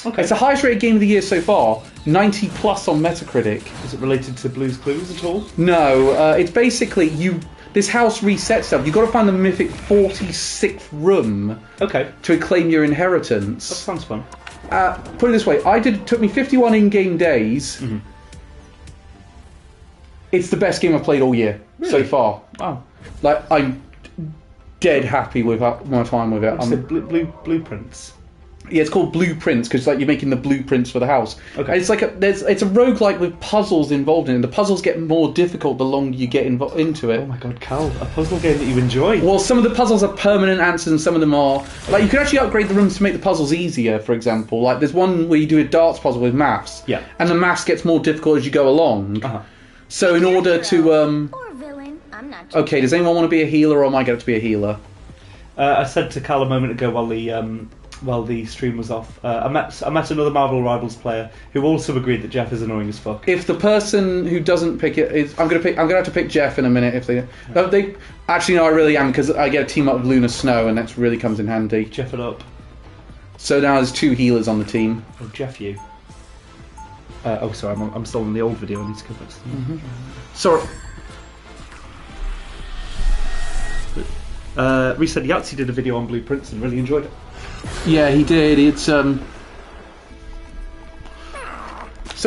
Okay. It's the highest rated game of the year so far, 90 plus on Metacritic. Is it related to Blue's Clues at all? No, it's basically this house resets stuff. You've got to find the mythic 46th room Okay. to claim your inheritance. That sounds fun. Put it this way, it took me 51 in-game days. Mm-hmm. It's the best game I've played all year so far. Wow. Like, I'm dead happy with my time with it. What's it? Blueprints. Yeah, it's called Blueprints because like you're making the blueprints for the house. Okay. And it's like it's a roguelike with puzzles involved in it. The puzzles get more difficult the longer you get into it. Oh my god, Cal, a puzzle game that you enjoy. Well, some of the puzzles are permanent answers and some of them are... Like, you can actually upgrade the rooms to make the puzzles easier, for example. Like, there's one where you do a darts puzzle with maths. Yeah. And the maths gets more difficult as you go along. Uh-huh. So in order to... Or villain. I'm not Okay, does anyone want to be a healer or am I going to be a healer? I said to Cal a moment ago while the stream was off, I met another Marvel Rivals player who also agreed that Jeff is annoying as fuck. If the person who doesn't pick it is... I'm going to have to pick Jeff in a minute if they... No, actually, no, I really am because I get a team up with Luna Snow and that really comes in handy. Jeff it up. So now there's 2 healers on the team. Oh, Jeff you. Sorry, I'm still in the old video. I need to go back to the Sorry. Reese said Yahtzee did a video on Blueprints and really enjoyed it. Yeah, he did. It's So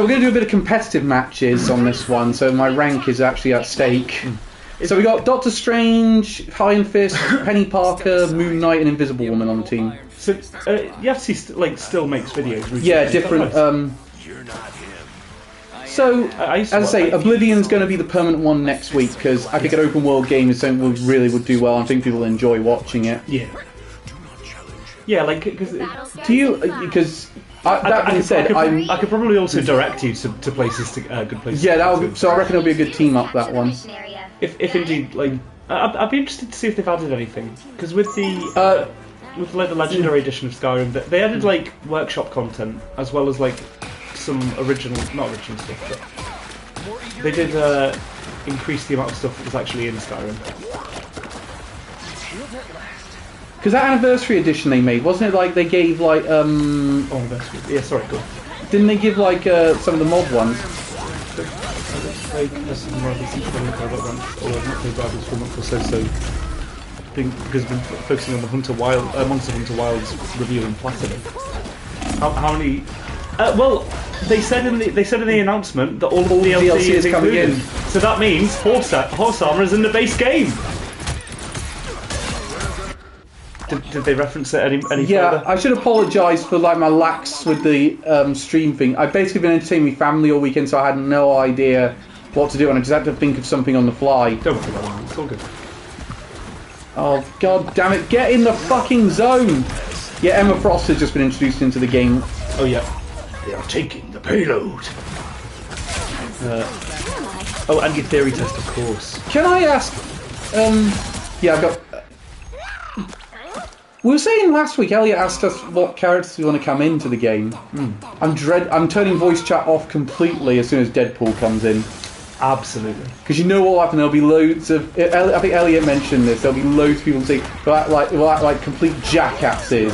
we're going to do a bit of competitive matches on this one, so my rank is actually at stake. So we got Doctor Strange, Iron Fist, Penny Parker, Moon Knight, and Invisible Woman on the team. So Yahtzee still makes videos. Routinely. Yeah, different. So as I say, Oblivion's going to be the permanent one next week because I think an open world game is something we really would do well. I think people will enjoy watching it. Yeah. Yeah, like because Do you? Because that being said, I could probably also direct you to places good places. Yeah, so I reckon it'll be a good team up that one. If indeed, like, I'd be interested to see if they've added anything because with the the Legendary Edition of Skyrim, they added like workshop content as well as like some not original stuff, but they did increase the amount of stuff that was actually in Skyrim. Because that Anniversary Edition they made, wasn't it like they gave like Anniversary? Yeah, sorry, go on. Didn't they give like some of the mod ones? Like some more of these or I've not played Rivals for a month or so. I think because we've been focusing on the Monster Hunter Wilds review and Platinum. How many? Well, they said in the announcement that all of the DLC is coming included. in. So that means horse armor is in the base game. Did they reference it any Yeah, further? I should apologise for like my lax with the stream thing. I've basically been entertaining my family all weekend, so I had no idea what to do, and I just had to think of something on the fly. Don't worry about it, it's all good. Oh god damn it! Get in the fucking zone! Yeah, Emma Frost has just been introduced into the game. Oh yeah, they are taking the payload. And your theory test, of course. Can I ask? Yeah, I've got. We were saying last week, Elliot asked us what characters we want to come into the game. I'm turning voice chat off completely as soon as Deadpool comes in. Absolutely. Because you know what will happen, there'll be loads of... I think Elliot mentioned this, there'll be loads of people who act like complete jackasses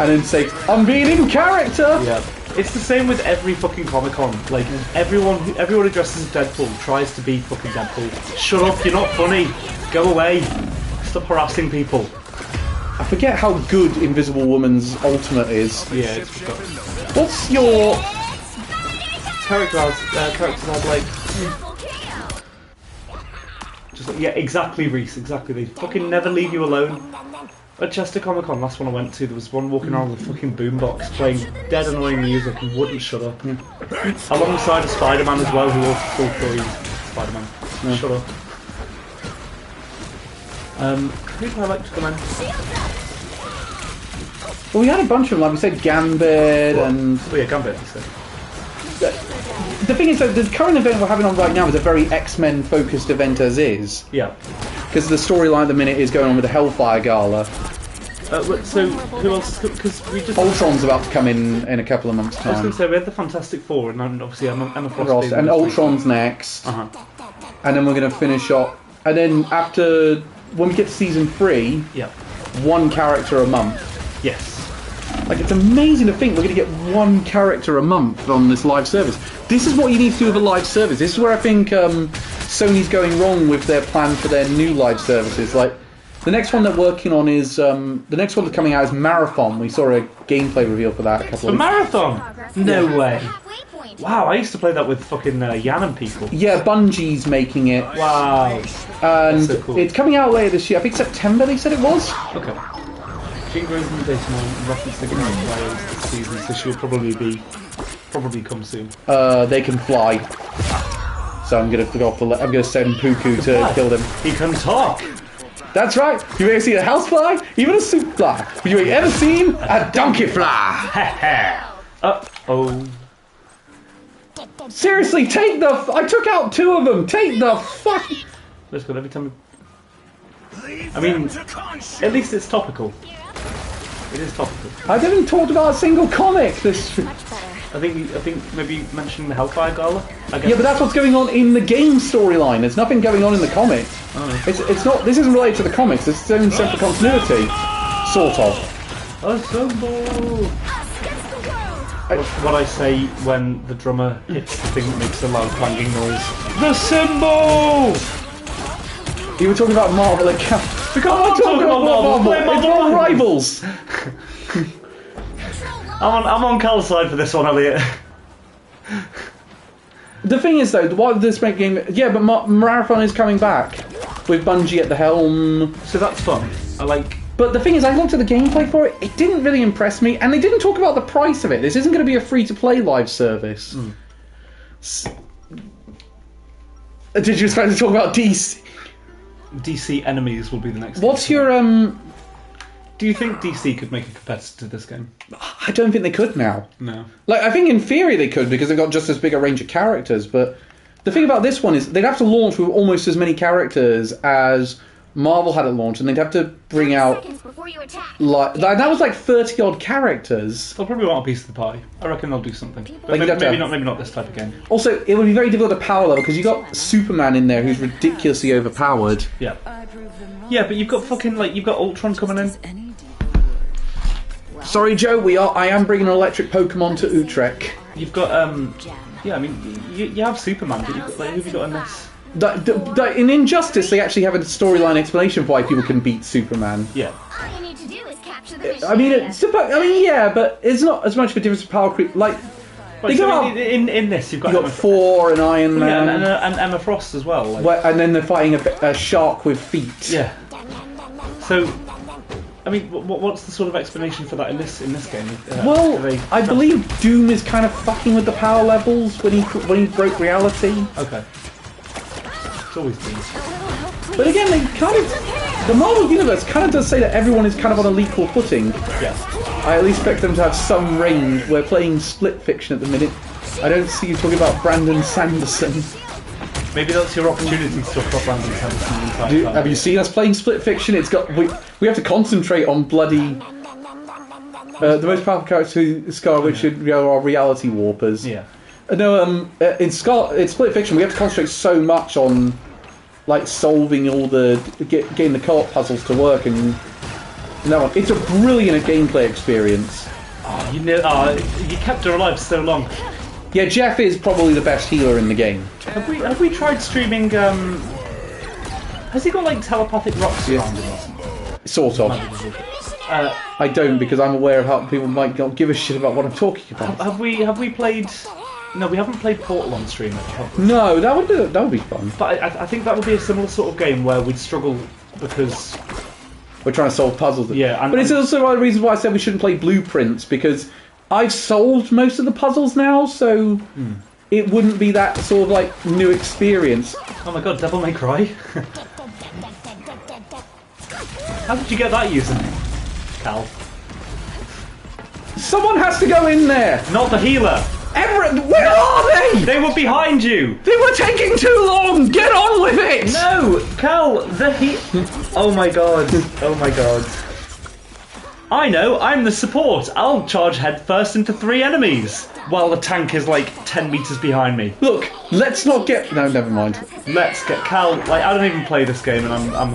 and then say, I'm being in character! Yeah. It's the same with every fucking Comic-Con. Like, everyone who dresses as Deadpool tries to be fucking Deadpool. Shut up, you're not funny. Go away. Stop harassing people. I forget how good Invisible Woman's ultimate is. Yeah, it's got... What's your... Characters have like... Just like, yeah, exactly, Reese, exactly. They fucking never leave you alone. At Chester Comic Con, last one I went to, there was one walking around with a fucking boombox playing dead annoying music and wouldn't shut up. Yeah. Alongside a Spider-Man as well, who also thought he was Spider-Man. Yeah. Shut up. Who do I like to come in? Well, we had a bunch of them, like we said, Gambit and... Oh yeah, Gambit, you said. The thing is that the current event we're having on right now is a very X-Men focused event as is. Yeah. Because the storyline at the minute is going on with the Hellfire Gala. So, who else? Because we just... Ultron's about to come in a couple of months' I was time. going to say, we had the Fantastic Four, and then obviously Emma Frost. And Ultron's next. Uh-huh. And then we're going to finish up. And then after... When we get to season 3, Yeah. one character a month. Yes. Like, it's amazing to think we're going to get one character a month on this live service. This is what you need to do with a live service. This is where I think Sony's going wrong with their plan for their new live services. Like, the next one they're working on is the next one that's coming out is Marathon. We saw a gameplay reveal for that a couple For of weeks. Marathon? No way. Halfway point. Wow, I used to play that with fucking Jan and people. Yeah, Bungie's making it. Wow. And so cool. it's coming out later this year. I think September they said it was. Okay. Jane Rose and Desmond reference the game players this season, so she'll probably come soon. They can fly. So I'm gonna send Puku to kill them. He can talk. That's right. You ever seen a housefly? Even a soup fly. But you ain't ever seen a donkey fly. Uh-oh. Seriously, take the. I took out 2 of them. Take the fuck. Let's go every time. I mean, at least it's topical. It is topical. I didn't talk about a single comic. This. Much better. I think maybe mentioning the Hellfire Gala. I guess. Yeah, but that's what's going on in the game storyline. There's nothing going on in the comics. Oh. It's not. This isn't related to the comics. It's its own separate continuity, sort of. Assemble. What I say when the drummer hits the thing that makes a loud clanging noise. The symbol! You were talking about Marvel and Cap. We can't talk about Marvel. Play It's Marvel Marvel Rivals. I'm on Cal's side for this one, Elliot. The thing is, though, why this make game? Yeah, but Marathon is coming back with Bungie at the helm. So that's fun. I like. But the thing is, I looked at the gameplay for it. It didn't really impress me, and they didn't talk about the price of it. This isn't going to be a free-to-play live service. Did you expect to talk about DC? DC enemies will be the next. What's thing. your Do you think DC could make a competitor to this game? I don't think they could now. No. Like, I think in theory they could because they've got just as big a range of characters. But the thing about this one is they'd have to launch with almost as many characters as Marvel had at launch, and they'd have to bring out Seconds before you attack. like that was like 30 odd characters. They'll probably want a piece of the pie. I reckon they'll do something. But Like, you'd have to maybe have- not this type of game. Also, it would be very difficult to power level because you got Superman in there who's ridiculously overpowered. Yeah. Yeah, but you've got you've got Ultron coming in. Sorry, Joe, I am bringing an electric Pokemon to Utrecht. You've got yeah, I mean you have Superman, but you've got who have you got in this? In Injustice, they actually have a storyline explanation of why people can beat Superman. Yeah. All you need to do is capture the mission. I mean, yeah, but it's not as much of a difference of power creep. Like, they Right, go so out. in this you've got You got Thor and Iron Man, and Emma Frost as well. Like, and then they're fighting a shark with feet. yeah. So, I mean, what's the sort of explanation for that in this game? Well, Are they- I believe Doom is kind of fucking with the power levels when he broke reality. Okay. It's always been. But again, they kind of the Marvel Universe kind of does say that everyone is kind of on an equal footing. Yeah. I at least expect them to have some range. We're playing Split Fiction at the minute. I don't see you talking about Brandon Sanderson. Maybe that's your opportunity to talk about Brandon Sanderson the entire time. Have you seen us playing Split Fiction? It's got we have to concentrate on bloody the most powerful characters who Scar, which are reality warpers. Yeah. No, in Split Fiction, we have to concentrate so much on like solving all the getting the co-op puzzles to work, and no, it's a brilliant gameplay experience. Oh, you kept her alive so long. Yeah, Jeff is probably the best healer in the game. Have we tried streaming? Has he got like telepathic rocks around him or something? Sort of. I don't, because I'm aware of how people might not give a shit about what I'm talking about. Have we played? No, we haven't played Portal on stream. Have we? No, that would be fun. But I think that would be a similar sort of game where we'd struggle because We're trying to solve puzzles. Yeah, but it's also one of the reasons why I said we shouldn't play Blueprints, because I've solved most of the puzzles now, so it wouldn't be that sort of like new experience. oh my god, Devil May Cry. How did you get that username, Cal? Someone has to go in there. Not the healer. Everett, where are they? They were behind you. They were taking too long. Get on with it. No, Cal, oh my god. Oh my god. I know, I'm the support. I'll charge headfirst into 3 enemies while the tank is like 10 meters behind me. Look, let's not get. No, never mind. Let's get Cal. Like, I don't even play this game, and I'm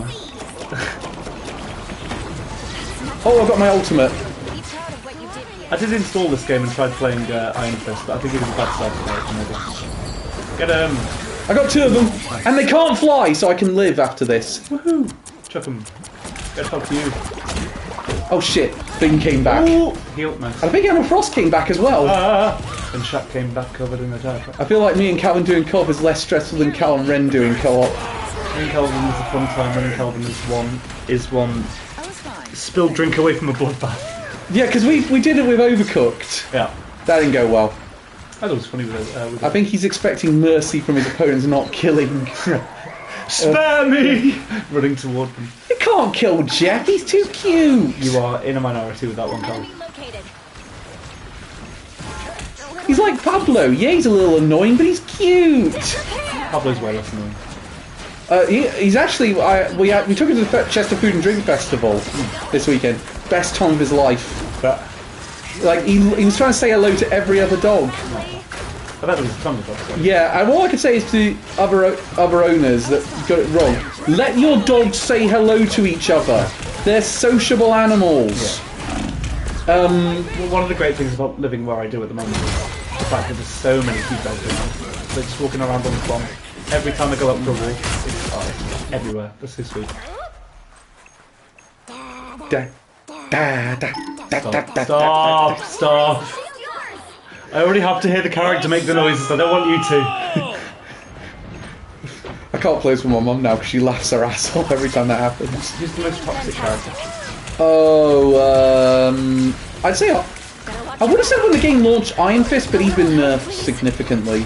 Oh, I've got my ultimate. Be proud of what you did I did install this game and tried playing Iron Fist, but I think it was a bad start to play it, maybe. Get him! I got 2 of them, and they can't fly, so I can live after this. Woohoo! Chuck him. Get help to you. Oh shit, Thing came back. Ooh! Heal, nice. I think Emma Frost came back as well. And Shaq came back covered in the dark. I feel like me and Calvin doing co-op is less stressful than Cal and Ren doing co-op. Me and Calvin is a fun time, and Calvin is one spilled drink away from a bloodbath. Yeah, because we did it with Overcooked. Yeah. That didn't go well. I thought it was funny with I think he's expecting mercy from his opponents, not killing. Spare me! Running toward them. You can't kill Jeff, he's too cute. You are in a minority with that one, Cal. Enemy located. He's like Pablo. Yeah, he's a little annoying, but he's cute. Pablo's way less annoying. He's actually. We took him to the Chester Food and Drink Festival this weekend. Best time of his life. But Like he was trying to say hello to every other dog. I bet there was a ton of dogs. So. Yeah, and all I can say is to other owners that got it wrong. Let your dogs say hello to each other. They're sociable animals. Well, one of the great things about living where I do at the moment is the fact that there's so many cute dogs around. They're just walking around on the farm. Every time I go out for a walk, it's everywhere. That's so sweet. Stop! Stop! I already have to hear the character make the noises. I don't want you to. I can't play this with my mum now because she laughs her ass off every time that happens. Who's the most toxic character? Oh, I'd say I would have said when the game launched Iron Fist, but he's been nerfed significantly.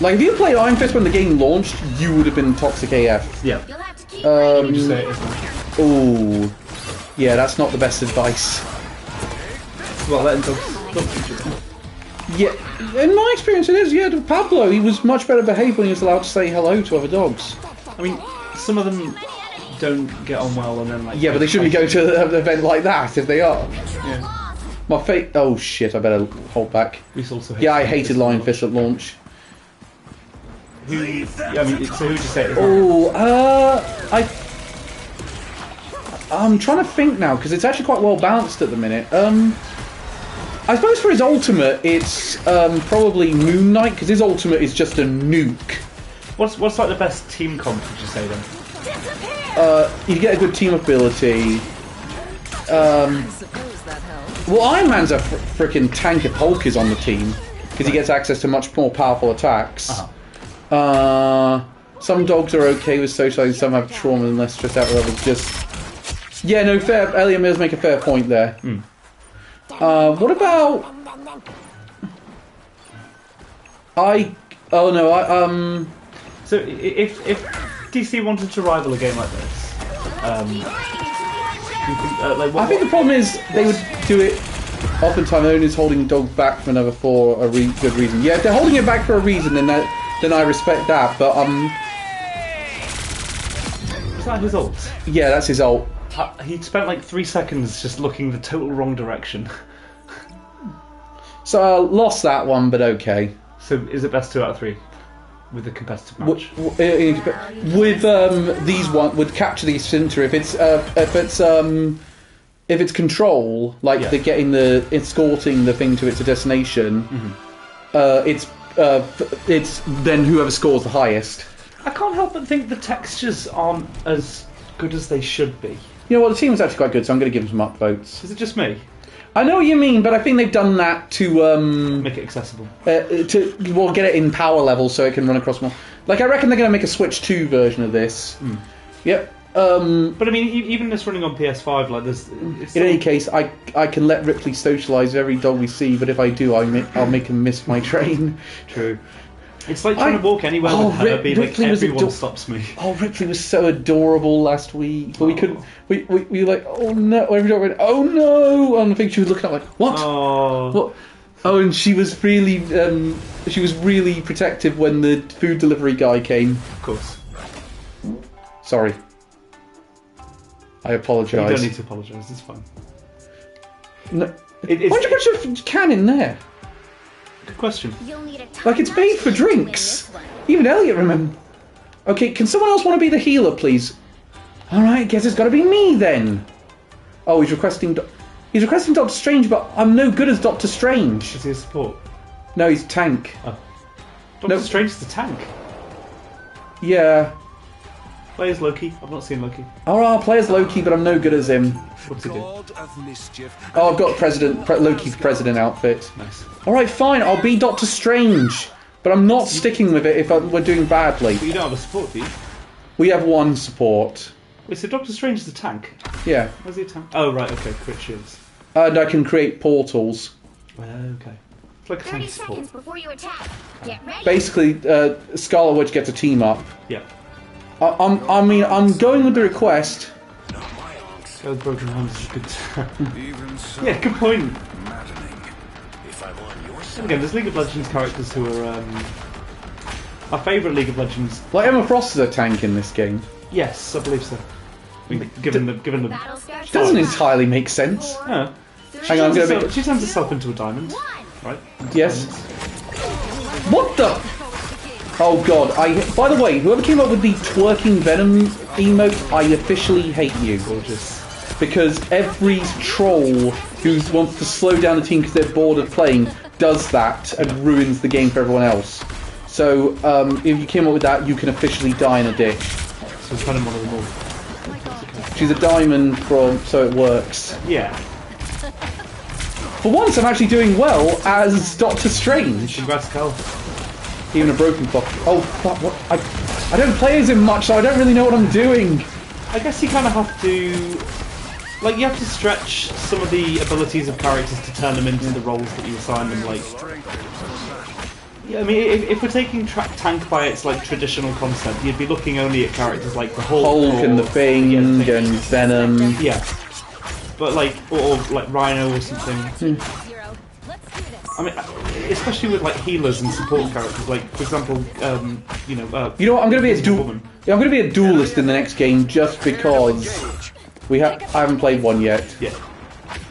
Like if you played Iron Fist when the game launched, you would have been toxic AF. Yeah. You'll have to keep Would you say it is now? Ooh, yeah, that's not the best advice. Well, letting dogs each other. Yeah, in my experience, it is. Yeah, Pablo, he was much better behaved when he was allowed to say hello to other dogs. I mean, some of them don't get on well, and then like. Yeah, but they shouldn't be going to an event like that if they are. Yeah. My fate. Oh shit! I better hold back. We also. Yeah, I hated Lion Fist at launch. Who? Yeah, I mean, so who would you say it is? Oh, I'm trying to think now because it's actually quite well balanced at the minute. I suppose for his ultimate, it's probably Moon Knight because his ultimate is just a nuke. What's like the best team comp? Would you say then? You get a good team ability. Well, Iron Man's a freaking tank if Hulk is on the team because he gets access to much more powerful attacks. Some dogs are okay with socializing, some have trauma and less stressed out with others. Just yeah, no fair. Elliot Mills make a fair point there. What about? So if DC wanted to rival a game like this, you can, like what, I think the problem is they would do it. Oftentimes, owners holding a dog back from another for a good reason. Yeah, if they're holding it back for a reason, then I respect that. But is that his ult? yeah, that's his ult. He spent like 3 seconds just looking the total wrong direction. So I lost that one, but okay. So is it best 2 out of 3 with the competitive match? With these with Capture the Center, if it's control, like they're getting escorting the thing to its destination, it's then whoever scores the highest. I can't help but think the textures aren't as good as they should be. You know what? The team was actually quite good, so I'm going to give them some upvotes. Is it just me? I know what you mean, but I think they've done that to Make it accessible. get it in power level so it can run across more. Like I reckon they're going to make a Switch 2 version of this. Yep. But I mean, even this running on PS5, like there's. In any case, I can let Ripley socialise every dog we see, but if I do, I'll make him miss my train. True. It's like trying to walk anywhere with Herbie, like everyone stops me. Oh, Ripley was so adorable last week, but we couldn't. We were like, oh no! Every dog went, oh no! And I think she was looking up like, what? Oh. What? Oh, and she was really protective when the food delivery guy came. Of course. Sorry. I apologise. You don't need to apologise. It's fine. No. Why'd you put your can in there? Good question. You'll need a Like it's made for drinks. Even Elliot remember. Okay, can someone else want to be the healer, please? All right, guess it's got to be me then. Oh, he's requesting. He's requesting Doctor Strange, but I'm no good as Doctor Strange. Is he a support? No, he's tank. Oh. Doctor Strange is the tank. Yeah. Players Loki. I've not seen Loki. Alright, player's Loki, but I'm no good as him. What's he do? Oh, I've got Loki for President outfit. Nice. Alright, fine, I'll be Doctor Strange. But I'm not sticking with it if we're doing badly. But you don't have a support, do you? We have one support. Wait, so Doctor Strange is the tank? Yeah. Where's he a tank? Oh, right, okay, crit shields. And I can create portals. Okay. It's like a 30 tank support. seconds before you attack. Get ready. Basically, Scarlet Witch gets a team up. Yeah. I'm going with the request. Go with Broken Hands is good. Yeah, good point. And again, there's League of Legends characters who are our favourite League of Legends. Like Emma Frost is a tank in this game. Yes, I believe so. I mean, given the Battle scars. Doesn't entirely make sense. yeah. Hang on, I'm gonna be. She turns herself into a diamond, right? Into Yes. diamonds. What the? Oh god! By the way, whoever came up with the twerking Venom emote, I officially hate you. Gorgeous. Because every troll who wants to slow down the team because they're bored of playing does that and ruins the game for everyone else. So if you came up with that, you can officially die in a dish. So it's kind of one of them all. She's a diamond from So It Works. Yeah. For once, I'm actually doing well as Doctor Strange. Congrats, Cal. Even a broken clock. Oh, fuck, what? I don't play as him much, so I don't really know what I'm doing. I guess you kind of have to... Like, you have to stretch some of the abilities of characters to turn them into the roles that you assign them, like... Yeah, I mean, if we're taking tank by its, like, traditional concept, you'd be looking only at characters like the Hulk And the Thing yeah, and Venom. Yeah. But, like, or like Rhino or something. I mean, especially with, like, healers and support characters, like, for example, you know, You know what? I'm going to be a Woman. Yeah, I'm going to be a duelist in the next game just because I haven't played one yet. Yeah.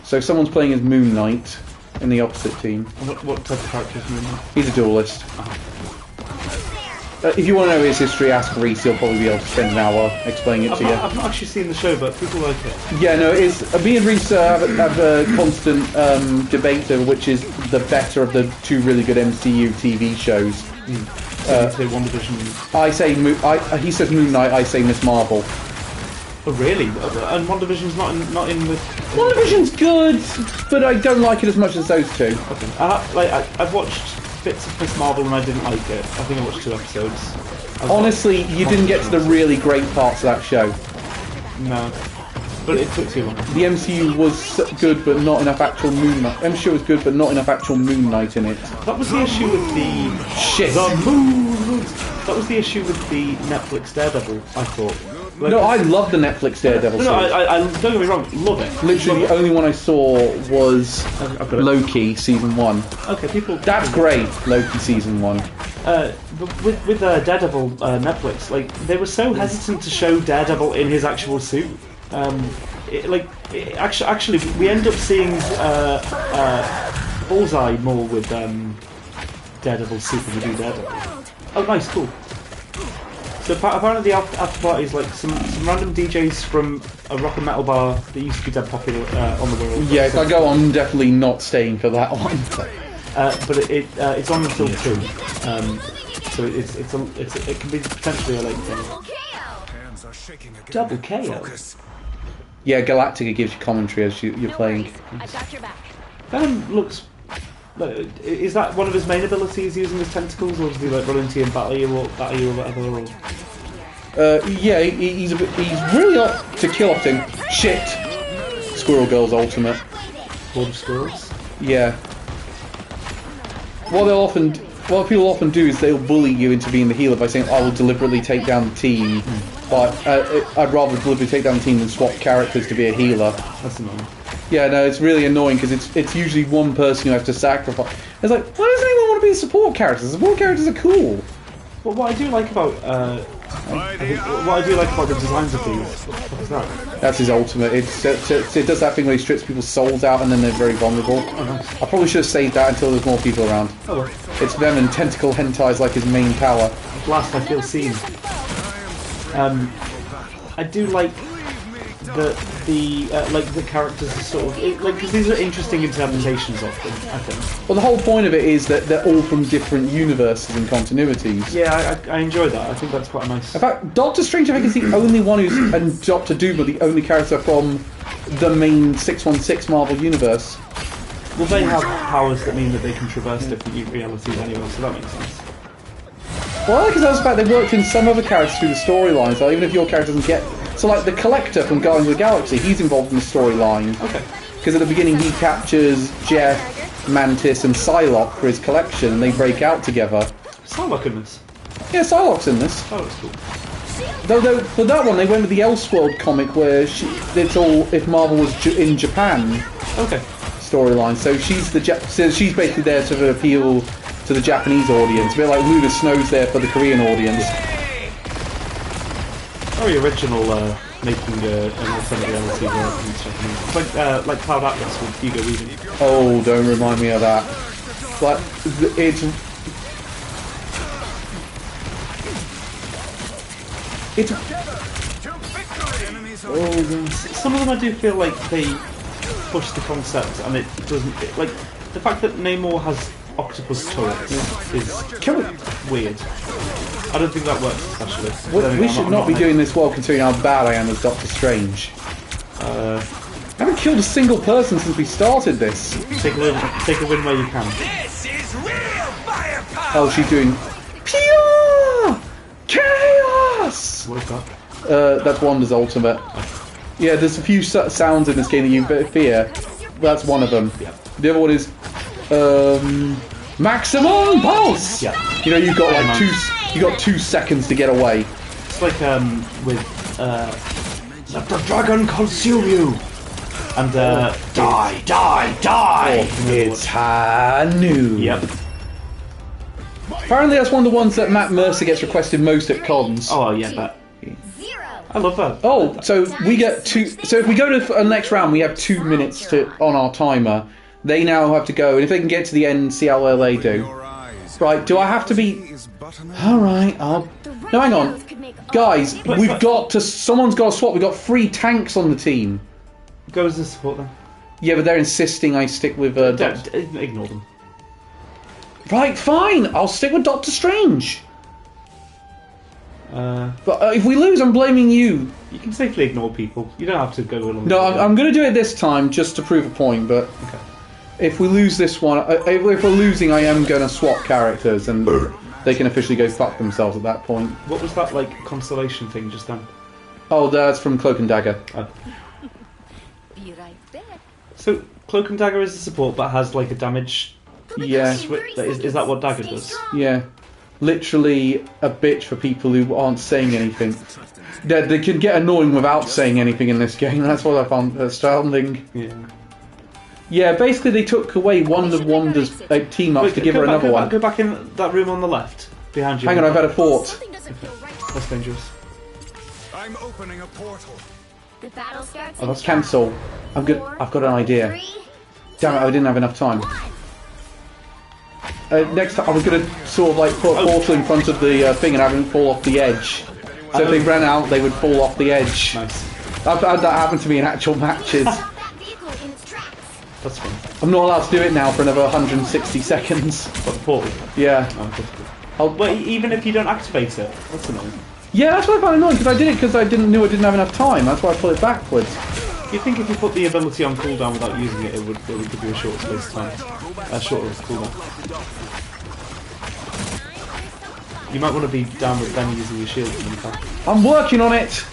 So someone's playing as Moon Knight in the opposite team. And what type of character is Moon Knight? He's a duelist. If you want to know his history, ask Reese. He'll probably be able to spend an hour explaining it to you. I've not actually seen the show, but people like it. Yeah, no, it's me and Reese have a constant debate over which is the better of the two really good MCU TV shows. Say WandaVision. I say he says Moon Knight. I say Miss Marvel. Oh, really? And WandaVision's not in with... WandaVision's good, but I don't like it as much as those two. Okay. I've watched bits of Miss Marvel and I didn't like it. I think I watched 2 episodes. Honestly, you didn't get to the really great parts of that show. No. But it took too long. The MCU was good, but not enough actual Moon Knight. MCU was good, but not enough actual Moon Knight in it. That was the issue with the... Shit. The Moon! That was the issue with the Netflix Daredevil, I thought. Like, No, I love the Netflix Daredevil No, series. I don't get me wrong, love it. Literally, Love the only one I saw was I've got it. Loki season 1. Okay, people... That's great, Loki season 1. But with Daredevil Netflix, like they were so hesitant to show Daredevil in his actual suit. Actually, we end up seeing Bullseye more with Daredevil's suit than we do Daredevil. Oh, nice, cool. So apparently the after party is like some random DJs from a rock and metal bar that used to be dead popular on the world. Yeah, if I go, I'm definitely not staying for that one. But it's on until 2. So it can be potentially a late thing. Double KO. Yeah, Galactica gives you commentary as you're playing. I've got your back. Venom looks. Is that one of his main abilities, using his tentacles, or does he like run into you and battle you or whatever? Or... Yeah, he's really up to kill often. Shit! Squirrel Girl's ultimate. Horde of squirrels. Yeah. What people often do is they'll bully you into being the healer by saying, I will deliberately take down the team, but I'd rather deliberately take down the team than swap characters to be a healer. That's annoying. Yeah, no, it's really annoying because it's usually one person who has to sacrifice. It's like, why does anyone want to be a support character? Support characters are cool. But what I do like about the designs of these, what is that? That's his ultimate. It does that thing where he strips people's souls out and then they're very vulnerable. Oh, nice. I probably should have saved that until there's more people around. Oh well. It's them and tentacle hentai is like his main power. At last I feel seen. I do like the characters are sort of because these are interesting interpretations of them. I think. Well, the whole point of it is that they're all from different universes and continuities. Yeah, I enjoy that. I think that's quite nice. In fact, Doctor Strange, I think, is the only one who's, and Doctor Doom are the only character from the main 616 Marvel universe. Well, they have powers that mean that they can traverse different realities anyway, so that makes sense. Well, I like the fact they worked in some other characters through the storylines, so even if your character doesn't get... So, like, the Collector from Guardians of the Galaxy, he's involved in the storyline. Okay. Because at the beginning he captures Jeff, Mantis and Psylocke for his collection, and they break out together. Psylocke in this. Yeah, Psylocke's in this. Oh, that's cool. Though for that one, they went with the Elseworld comic where it's all if Marvel was in Japan Okay. storyline. So she's so she's basically there to appeal to the Japanese audience, a bit like Luna Snow's there for the Korean audience. Very original, making an alternate reality world in Japanese. It's like Cloud Atlas with Hugo Weaving. Oh, don't remind me of that. But it's some of them I do feel like they push the concept, and it doesn't. Like the fact that Namor has octopus turrets is weird. I don't think that works especially. We should not be doing this well, considering how bad I am as Doctor Strange. I haven't killed a single person since we started this. Take a win where you can. This is real firepower! Oh, she's doing pure chaos. What is that? That's Wanda's ultimate. Yeah, there's a few sounds in this game that you fear. That's one of them. Yeah. The other one is maximum pulse. Yeah. You know, you've got like 2 seconds to get away. It's like with let the dragon consume you, and die. It's Hanu. Yep. Apparently, that's one of the ones that Matt Mercer gets requested most at cons. Oh yeah, but 0. I love that. Oh, so we get 2. So if we go to the next round, we have 2 minutes on our timer. They now have to go, and if they can get to the end, see how well they do. Right? Do I have to be? All right. No, hang on, guys. We've got to. Someone's got to swap. We've got 3 tanks on the team. Go as the support then. Yeah, but they're insisting I stick with. Ignore them. Right, fine. I'll stick with Doctor Strange. But if we lose, I'm blaming you. You can safely ignore people. You don't have to go along. No, I'm going to do it this time just to prove a point. But Okay. if we lose this one, if we're losing, I am going to swap characters, and they can officially go fuck themselves at that point. What was that like constellation thing just then? Oh, that's from Cloak and Dagger. Be right there. So Cloak and Dagger is the support, but has like a damage. Yeah, Is that what Dagger does? yeah. Literally a bitch for people who aren't saying anything. They can get annoying without saying anything in this game. That's what I found astounding. Yeah. Yeah, basically they took away one of Wanda's team-ups to give her another one. Go back in that room on the left, behind you. Hang on, I've had a thought. Something doesn't feel right. That's dangerous. I'm opening a portal. The battle starts. Oh, that's cancel. I'm good. I've got an idea. 3, Damn it, I didn't have enough time. 1. Next time, I was going to sort of like put a portal in front of the thing and have them fall off the edge. So if they ran out, they would fall off the edge. Nice. I've had that happen to me in actual matches. That vehicle in its tracks. That's fun. I'm not allowed to do it now for another 160 seconds. What, the portal? Yeah. Oh, that's good. I'll, Well, even if you don't activate it, that's annoying. yeah, that's what I found annoying, because I did it because I knew I didn't have enough time. That's why I put it backwards. You think if you put the ability on cooldown without using it, it would give you a short space of time, a shorter cooldown. You might want to be down with them using your shield in the back. I'm working on it!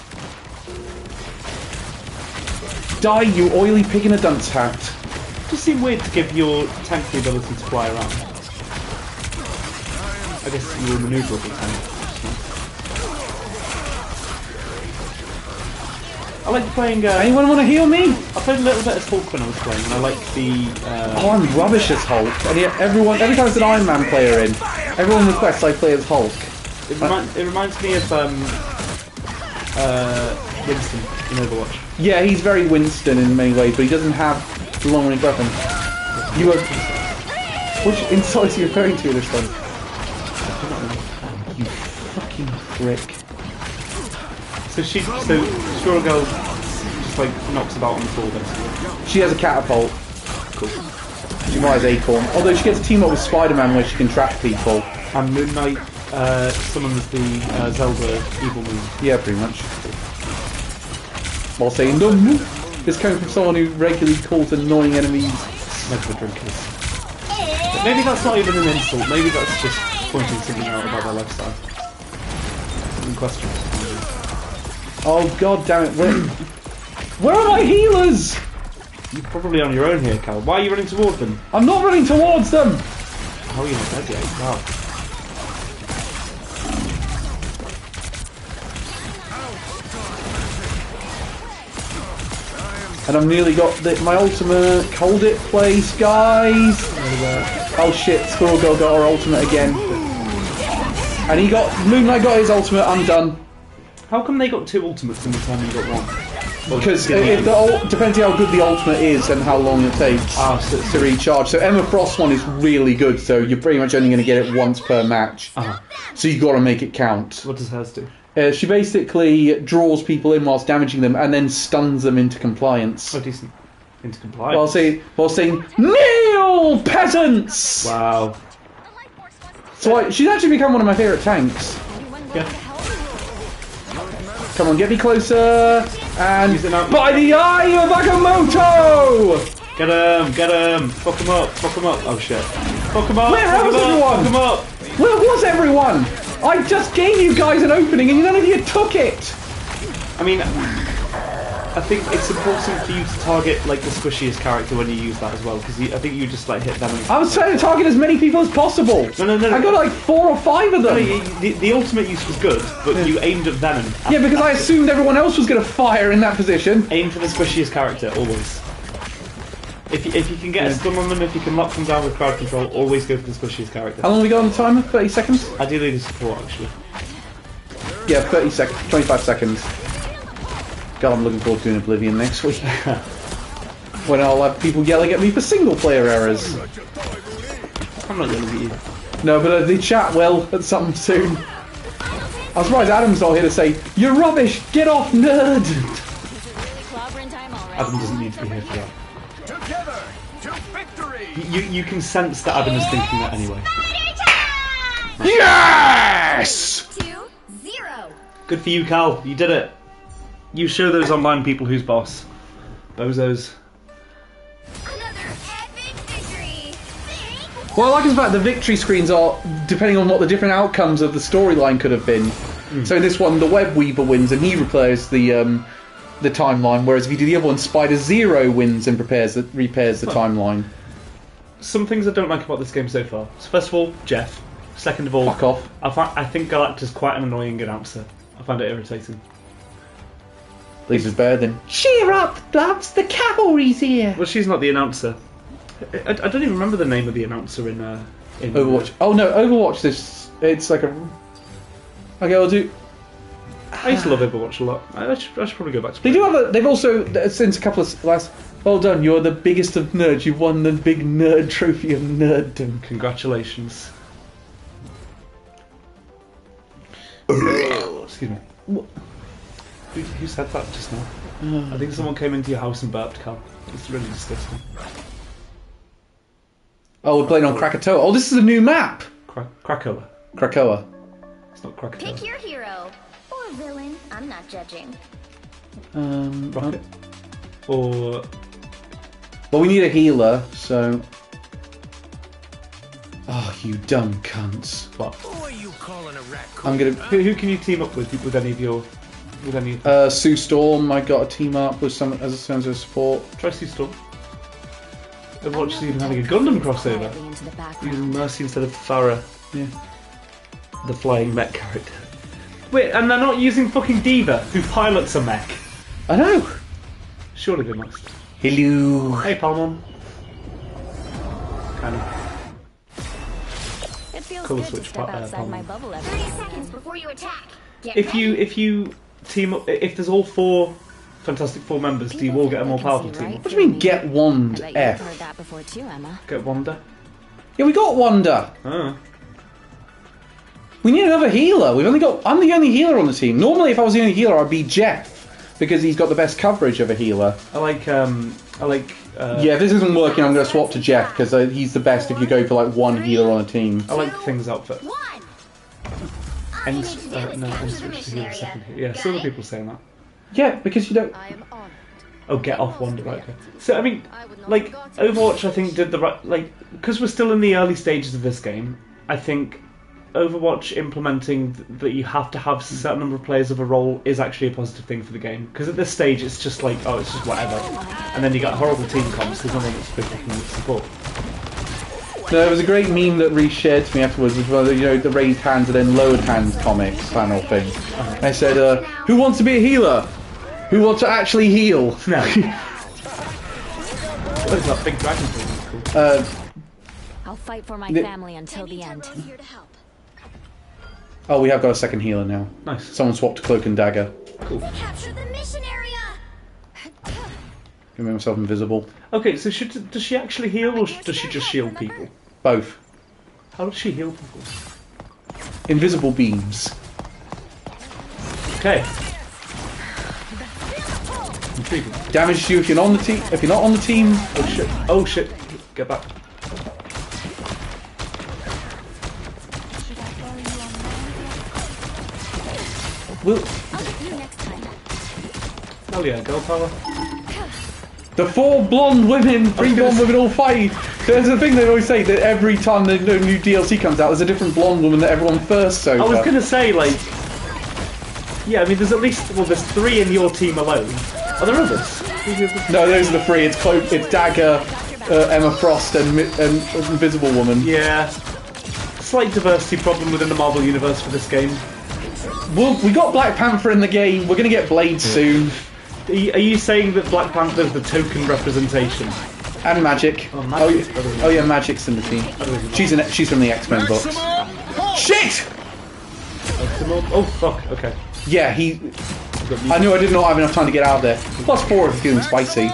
Die, you oily pig in a dunce hat. It does seem weird to give your tank the ability to fly around. I guess you're a manoeuvrable tank. I like playing. Anyone want to heal me? I played a little bit as Hulk when I was playing, and I like the. Oh, I'm rubbish as Hulk. And yet every time there's an Iron Man player in, everyone requests I play as Hulk. It reminds me of Winston in Overwatch. Yeah, he's very Winston in many ways, but he doesn't have the long-range weapon. You are... Which insult are you referring to this one? You fucking prick. So Squirrel Girl just just like knocks about on the floor basically. She has a catapult. Cool. She might have Acorn. Although she gets to team up with Spider-Man where she can trap people. And Moon Knight summons the Zelda Evil Moon. Yeah, pretty much. While saying, no, this coming from someone who regularly calls annoying enemies Mega drinkers. But maybe that's not even an insult. Maybe that's just pointing something out about their lifestyle. Some questions. Oh god damn it, where are my healers? You're probably on your own here, Cal. Why are you running toward them? I'm not running towards them! How are you not dead yet? Wow. And I've nearly got my ultimate. Hold it, place, guys! Oh shit, Squirrel Girl got her ultimate again. And Moon Knight got his ultimate, I'm done. How come they got 2 ultimates in the time you got 1? Because depends how good the ultimate is and how long it takes to recharge. So Emma Frost one is really good, so you're pretty much only going to get it once per match. So you've got to make it count. What does hers do? She basically draws people in whilst damaging them and then stuns them into compliance. Oh, decent. Into compliance. While saying, kneel, peasants! Wow. So she's actually become one of my favourite tanks. Yeah. Come on, get me closer! And by the eye of Agamotto! Get him! Fuck him up! Oh shit. Fuck him up! Where was everyone? Fuck him up! Where was everyone? I just gave you guys an opening and none of you took it! I mean, I think it's important for you to target like the squishiest character when you use that as well, because I think you just like hit them. I was trying to target as many people as possible. No. I got like 4 or 5 of them. The ultimate use was good, but you aimed at Venom. Yeah, because I assumed everyone else was going to fire in that position. Aim for the squishiest character always. If you can get a stun on them, if you can lock them down with crowd control, always go for the squishiest character. How long have we got on the timer? 30 seconds? Ideally the support actually. Yeah, 30 seconds. 25 seconds. God, I'm looking forward to doing Oblivion next week. When I'll have people yelling at me for single player errors. I'm not yelling at you. No, but the chat will at some soon. I'm surprised Adam's not here to say, you're rubbish, get off, nerd! Adam doesn't need to be here for that. Together to victory! You can sense that Adam is thinking that anyway. Yes! 2-0. Good for you, Cal. You did it. You show those online people who's boss. Bozos. Another epic victory. What I like is the fact the victory screens are depending on what the different outcomes of the storyline could have been. So in this one, the Web Weaver wins and he repairs the timeline, whereas if you do the other one, Spider Zero wins and repairs the timeline. Some things I don't like about this game so far. So first of all, Jeff. Second of all, Fuck off. I think Galacta's quite an annoying announcer. I find it irritating. At least it's better than cheer up, lads, the cavalry's here. Well, she's not the announcer. I don't even remember the name of the announcer in Overwatch. Oh no, Overwatch. It's like a. Okay, I'll do. I used to love Overwatch a lot. I should probably go back to. They do have a. They've also since a couple of last. Well done, you're the biggest of nerds. You've won the big nerd trophy of nerddom. Congratulations. Excuse me. Who said that just now? I think someone came into your house and burped, Cal. It's really disgusting. Oh, we're playing on Krakatoa. Oh, this is a new map. Krakoa. Krakoa. It's not Krakatoa. Pick your hero or villain. I'm not judging. Rocket. Or Well, we need a healer, so. Oh, you dumb cunts! what? Who are you calling a raccoon? I'm gonna. Who can you team up with any of your Sue Storm, I got a team up with some as a support. Try Sue Storm. Overwatch is even having a Gundam crossover. Into the background. Using Mercy instead of Farah, Yeah. the flying mech character. Wait, and they're not using fucking Diva, who pilots a mech. I know. Surely they must. Hello. Hey, Palmon. Kind of. It feels Colour good to switch, step Palmon. outside my bubble every 30 seconds before you attack. Get If ready. you team up, if there's all 4 Fantastic Four members, do you all get a more powerful team? What do you mean, get wand I bet you've heard F? that before too, Emma. Get Wanda. Yeah, we got Wanda. Ah. We need another healer. I'm the only healer on the team. Normally, if I was the only healer, I'd be Jeff, because he's got the best coverage of a healer. I like. Yeah, if this isn't working, I'm going to swap to Jeff because he's the best if you go for like one healer on a team. I like Thing's outfit. One. And switch to healer second. Yeah, still the people saying that. Yeah, because you don't. I am honored. Oh, get off Wonder, right? Okay. So I mean, like Overwatch, I think did the right because we're still in the early stages of this game. I think Overwatch implementing that you have to have a certain number of players of a role is actually a positive thing for the game. Because at this stage, it's just like, oh, it's just whatever, and then you got horrible team comps because no one that's supposed to can support. No, there was a great meme that Reece shared to me afterwards, which was the raised hands and then lowered hands comics panel thing. And I said, "Who wants to be a healer? Who wants to actually heal?" No. What is that big dragon thing? It's cool. I'll fight for my The- family until the end. Here to help. Oh, we have got a second healer now. Nice. Someone swapped to cloak and dagger. Capture the mission area. Can make myself invisible. Okay, so does she actually heal or does she just shield people? Both. How does she heal people? Invisible beams. Okay. Intriguing. Damages you if you're on the team. If you're not on the team. Oh shit. Oh shit. Get back. Well, I'll get you next time. Hell yeah, girl power. the 4 blonde women, 3 blonde women all fight. There's a thing they always say that every time the new DLC comes out, there's a different blonde woman that everyone first so I was far. gonna say, like, yeah, I mean, there's at least, well, there's 3 in your team alone. Are there others? Who's the others? No, those are the 3. It's Cloak, it's Dagger, Emma Frost, and Invisible Woman. Yeah. Slight diversity problem within the Marvel Universe for this game. Well, we got Black Panther in the game. We're gonna get Blade soon, Are you saying that Black Panther's the token representation? and Magic. Oh, Magic's better than- Oh yeah, Magic's in the team. She's from the X-Men books. Shit! Oh, fuck, okay. Yeah, I knew I did not have enough time to get out of there. Plus 4 if it's feeling spicy.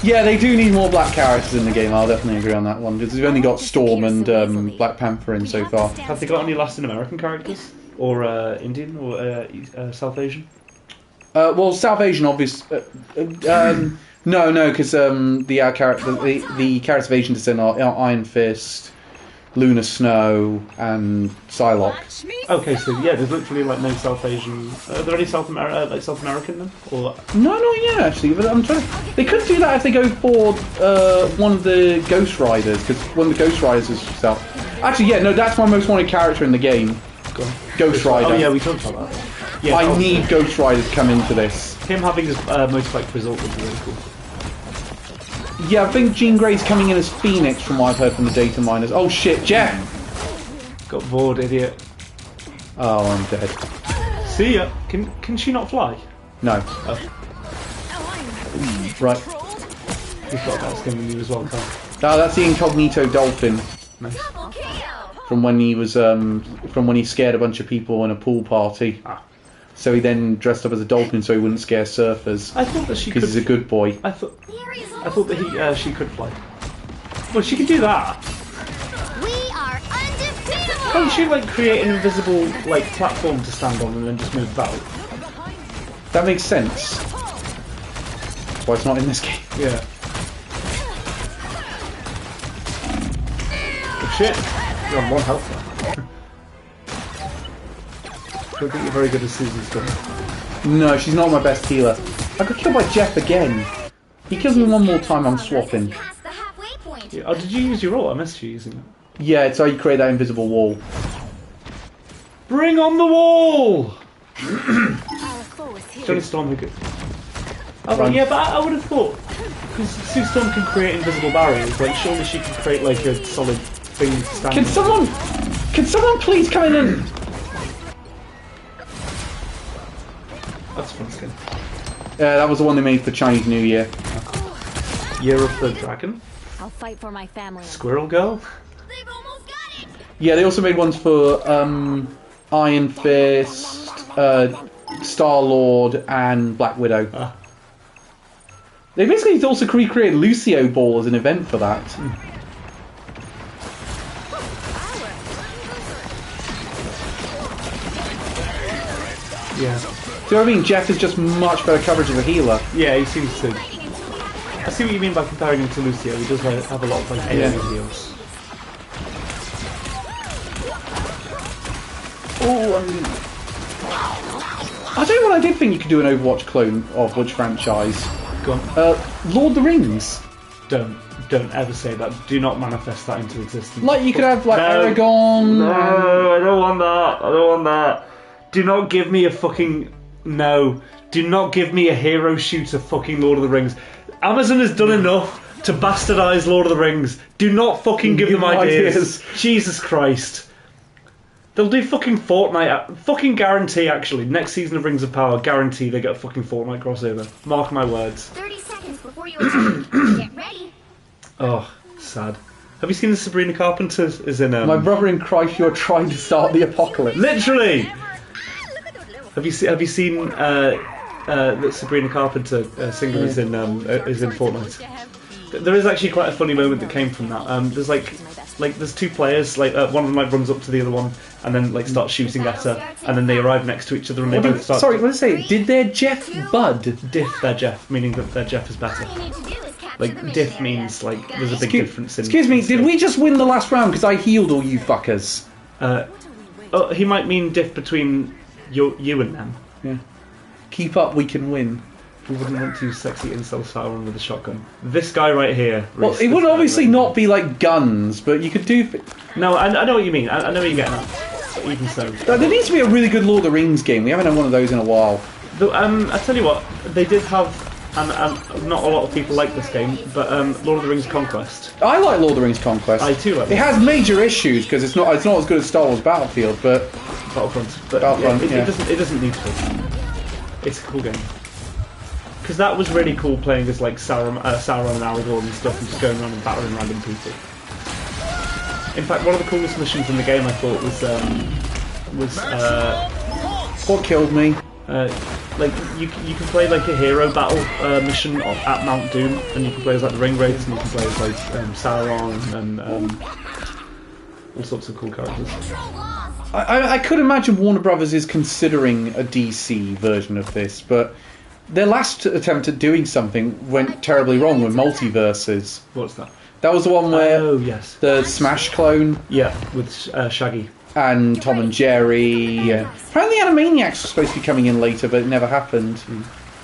Yeah, they do need more black characters in the game. I'll definitely agree on that one because we've only got Storm and Black Panther in so far. Have they got any Latin American characters? Or Indian? Or South Asian? Well, South Asian, obviously. No, because the characters of Asian descent are Iron Fist, Luna Snow, and Psylocke. Okay, so yeah, there's literally like no South Asian. Are there any South American then? Or No, not yet actually. But I'm trying to. They could do that if they go for one of the Ghost Riders, because one of the Ghost Riders is South. Actually, yeah, no, that's my most wanted character in the game. go on. Ghost Rider. Oh yeah, we talked about that. Yeah, I need Ghost Rider to come into this. him having his motorbike result would be really cool. Yeah, I think Jean Grey's coming in as Phoenix from what I've heard from the data miners. Oh shit, Jeff! Got bored, idiot. Oh, I'm dead. See ya. Can she not fly? No. Oh, Right. you've got that skin with you as well, Carl. Oh, that's the Incognito Dolphin Nice. from when he was from when he scared a bunch of people in a pool party. Ah. So he then dressed up as a dolphin so he wouldn't scare surfers. I thought that she could. Because he's a good boy. I thought that she could fly. Well, she can do that. We are undefeatable. Can't she like create an invisible like platform to stand on and then just move about? That makes sense. That's why it's not in this game. Yeah. Oh shit! You're on 1 health now. I don't think you're very good at Susan's stuff. No, she's not my best healer. I got killed by Jeff again. He kills me one more time, I'm swapping. Past the halfway point. Yeah. Oh, did you use your ult? I missed you using it. Yeah, it's how you create that invisible wall. Bring on the wall! Our foe is here. Johnny Storm who could. Oh, Run. yeah, but I would have thought because Sue Storm can create invisible barriers. Like, surely she can create like a solid thing to stand. Can someone please come in and... That's a fun skin. That was the one they made for Chinese New Year. Year of the Dragon. I'll fight for my family. Squirrel Girl. They've almost got it. Yeah, they also made ones for Iron Fist, Star-Lord, and Black Widow. Ah. They basically also recreated Lucio Ball as an event for that. Yeah. what I mean? Jeff is just much better coverage as a healer. Yeah, he seems to. I see what you mean by comparing him to Lucio. He does have a lot of like AoE heals. Oh, I don't know what I did think you could do an Overwatch clone of which franchise. Go on. Lord of the Rings. Don't ever say that. Do not manifest that into existence. Like you could have like No. Aragon. No, I don't want that. I don't want that. Do not give me a fucking no. Do not give me a hero shooter fucking Lord of the Rings. Amazon has done enough to bastardize Lord of the Rings. Do not fucking give them ideas. Jesus Christ. They'll do fucking Fortnite. Fucking guarantee, actually. Next season of Rings of Power, guarantee they get a fucking Fortnite crossover. Mark my words. 30 seconds before you attack. Get ready. Oh, sad. Have you seen the Sabrina Carpenter is in My brother in Christ, you're trying to start the apocalypse. Literally! Have you seen that Sabrina Carpenter singer is in Fortnite? There is actually quite a funny moment that came from that. There's there's two players, one of them runs up to the other one and then starts shooting at her, and then they arrive next to each other and they both start. Sorry, what did I say? Did their Jeff bud? Diff their Jeff, meaning that their Jeff is better. All you need to do is capture the Like mission diff and means then like there's a big difference in. Excuse me, in did skill. we just win the last round because I healed all you fuckers? He might mean diff between you and them. Yeah. Keep up, we can win. We wouldn't want to use sexy incel Sauron with a shotgun. This guy right here. Well, Reese, it this would guy obviously right not be like guns, but you could do. No, I know what you mean. I know what you're getting at. But even so. There needs to be a really good Lord of the Rings game. We haven't had one of those in a while. I tell you what, they did have, and not a lot of people like this game, but Lord of the Rings Conquest. I like Lord of the Rings Conquest. I too like It has major issues because it's not as good as Star Wars Battlefield, but Battlefront. But Battlefront, yeah, yeah. It doesn't need to be. It's a cool game. Because that was really cool playing as like Sauron and Aragorn and stuff and just going around and battering random people. In fact, one of the coolest missions in the game I thought was what killed me? like you can play like a hero battle mission at Mount Doom, and you can play as like the Ring Wraiths, and you can play as like Sauron and all sorts of cool characters. I could imagine Warner Brothers is considering a DC version of this, but their last attempt at doing something went terribly wrong with Multiverses. What's that? That was the one where Oh yes. the Smash clone Yeah, with Shaggy. and Tom and Jerry. Apparently Animaniacs was supposed to be coming in later, but it never happened.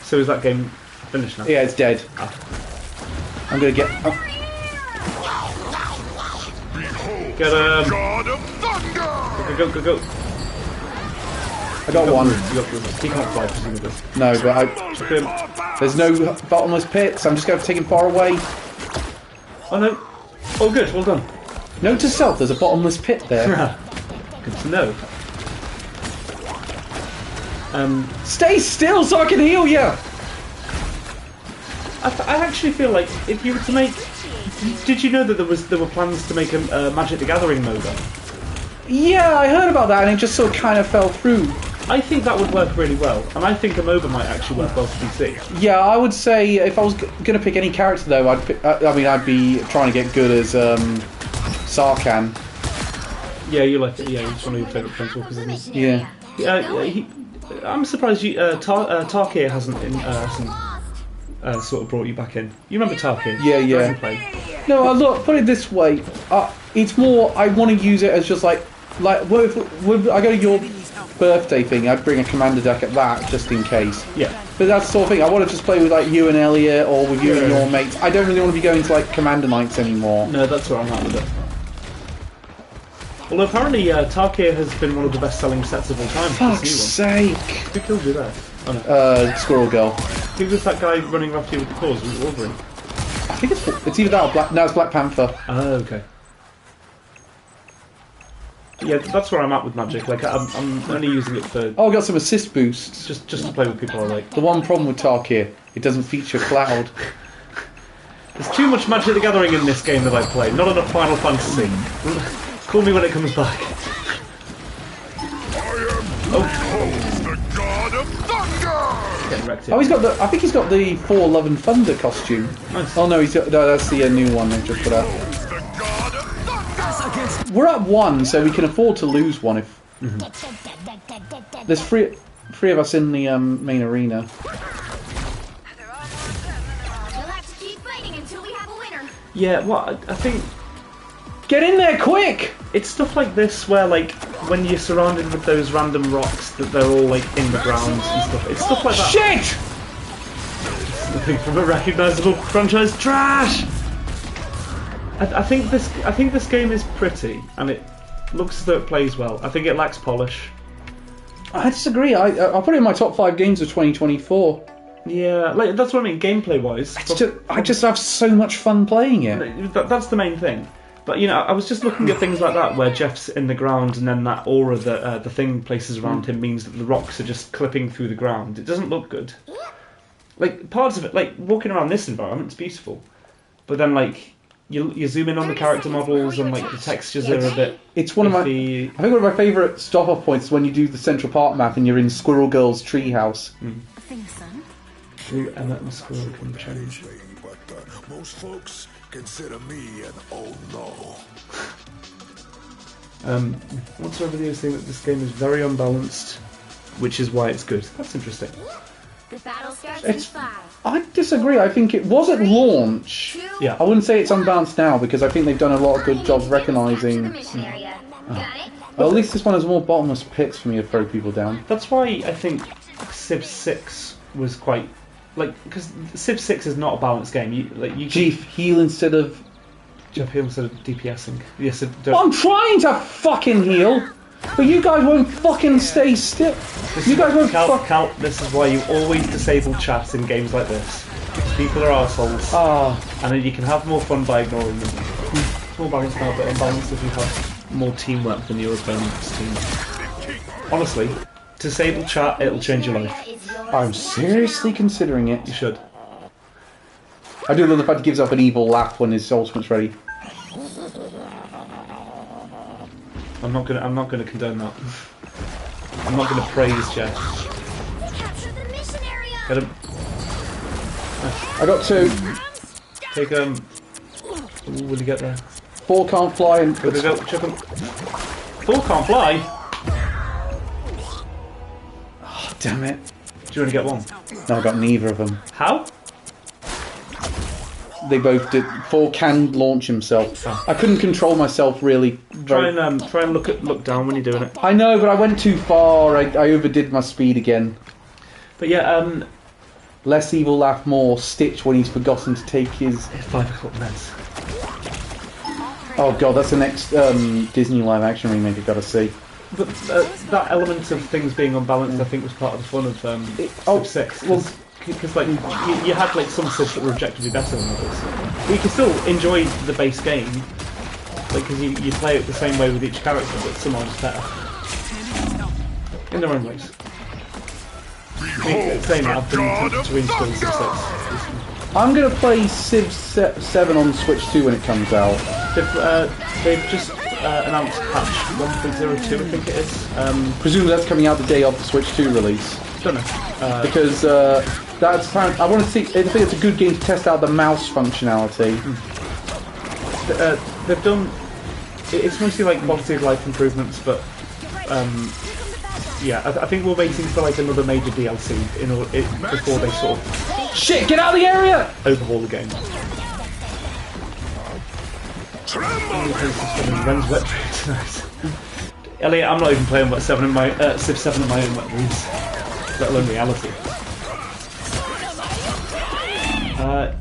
So is that game finished now? Yeah, it's dead. I'm gonna get... Oh, Get God of Thunder! go. I got one. You got through. He can't fly presumably. No, but Boom. there's no bottomless pit, so I'm just going to take him far away. Oh no. Oh good, well done. Note to self, there's a bottomless pit there. Good to know. Stay still so I can heal you! I actually feel like if you were to make... Did you know that there were plans to make a Magic the Gathering MOBA? Yeah, I heard about that and it just sort of kind of fell through. I think that would work really well, and I think a MOBA might actually work well for PC. Yeah, I would say if I was going to pick any character though, I'd be trying to get good as Sarkhan. Yeah, you like it. Yeah, he's one of your favourite Planeswalkers, isn't he? Yeah. I'm surprised Tarkir hasn't sort of brought you back in. You remember Tarkir? Yeah. Dragonflame. No, look, put it this way. It's more, I want to use it as just like what if I go to your birthday thing, I'd bring a commander deck at that, just in case. Yeah. But that's the sort of thing, I want to just play with like you and Elliot, or with you and your mates. I don't really want to be going to like commander nights anymore. No, that's where I'm at with it. Although apparently Tarkir has been one of the best-selling sets of all time. Fuck's This new one. sake! Who killed you there? Oh, no. Squirrel Girl. Who was that guy running after you with the claws? Was it Wolverine? I think it's either that or Black... No, it's Black Panther. Oh, okay. Yeah, that's where I'm at with Magic. Like, I'm only using it for Oh, I got some assist boosts. just to play with people I like. The one problem with Tarkir, it doesn't feature Cloud. There's too much Magic the Gathering in this game that I play. Not enough Final Fantasy. Call me when it comes back. The God of Thunder! Getting wrecked Oh, here. he's got the... I think he's got the Thor Love and Thunder costume. Nice. Oh no, that's the new one they've just put out. The God of Thunder! We're at one, so we can afford to lose one if... There's 3 of us in the main arena. We'll have to keep fighting until we have a winner. Yeah, well, I think Get in there, quick! it's stuff like this where, like, when you're surrounded with those random rocks that they're all, like, in the ground and stuff. It's stuff like that. Shit! Nothing from a recognisable franchise. Trash! I think this game is pretty, and it looks as though it plays well. I think it lacks polish. I disagree. I'll put it in my top 5 games of 2024. Yeah, like that's what I mean, gameplay-wise. I just have so much fun playing it. That's the main thing. But, you know, I was just looking at things like that, where Jeff's in the ground and then that aura that the thing places around him means that the rocks are just clipping through the ground. It doesn't look good. Like, parts of it, like, walking around this environment, it's beautiful. But then, like, you zoom in on the character models and, like, the textures are a bit It's one of my... iffy. I think one of my favourite stop-off points is when you do the Central Park map and you're in Squirrel Girl's treehouse. Things, son. Ooh, and that must will can change. But most folks consider me an oh no. Once over the saying that this game is very unbalanced, which is why it's good. That's interesting. The battle starts It's- in 5. I disagree. I think it was at launch. 2. Yeah. I wouldn't say it's unbalanced now because I think they've done a lot of good jobs Capture the recognising... mission area. Got it? Well, at least this one has more bottomless pits for me to throw people down. That's why I think Civ 6 was quite... Like, because Civ 6 is not a balanced game. You Chief, heal instead of... Jeff Hill instead of DPSing. Yes, I'm trying to fucking heal, but you guys won't fucking stay still. You guys won't Cal, this is why you always disable chat in games like this. Because people are arseholes. And then you can have more fun by ignoring them. It's more balanced now, but unbalanced if you have more teamwork than your opponent's team. Honestly, disable chat, it'll change your life. I'm seriously considering it. You should. I do love the fact he gives up an evil laugh when his ultimate's ready. I'm not gonna condone that. I'm not gonna praise Jeff. Capture the mission area. Get him. I got 2. Take Ooh, will you get there? 4 can't fly and... Go, go, go, chuck him. 4 can't fly. Oh, damn it. Do you only get 1? No, I got neither of them. How? They both did. 4 can launch himself. I couldn't control myself really. Try and look down when you're doing it. I know, but I went too far. I overdid my speed again. But yeah, Less evil laugh, more Stitch when he's forgotten to take his... 5 o'clock meds. Oh god, that's the next Disney live action remake I've got to see. But that element of things being unbalanced, I think, was part of the fun of Civ 6. well- Because like you had like some Civs that were objectively better than others. But you can still enjoy the base game, like because you play it the same way with each character, but some are just better in their own ways. I mean, saying that, I've been tempted to install Civ 6. I'm going to play Civ 7 on Switch 2 when it comes out. They've just announced patch 1.02, I think it is. Presumably that's coming out the day of the Switch 2 release. Don't know. Because that's I want to see. I think it's a good game to test out the mouse functionality. They've done. It's mostly like quality of life improvements, but yeah, I think we're waiting for like another major DLC before they sort of Shit! Get out of the area! overhaul the game. Runs wet tonight. Elliot, I'm not even playing Civ 7 in my own wet dreams, let alone reality.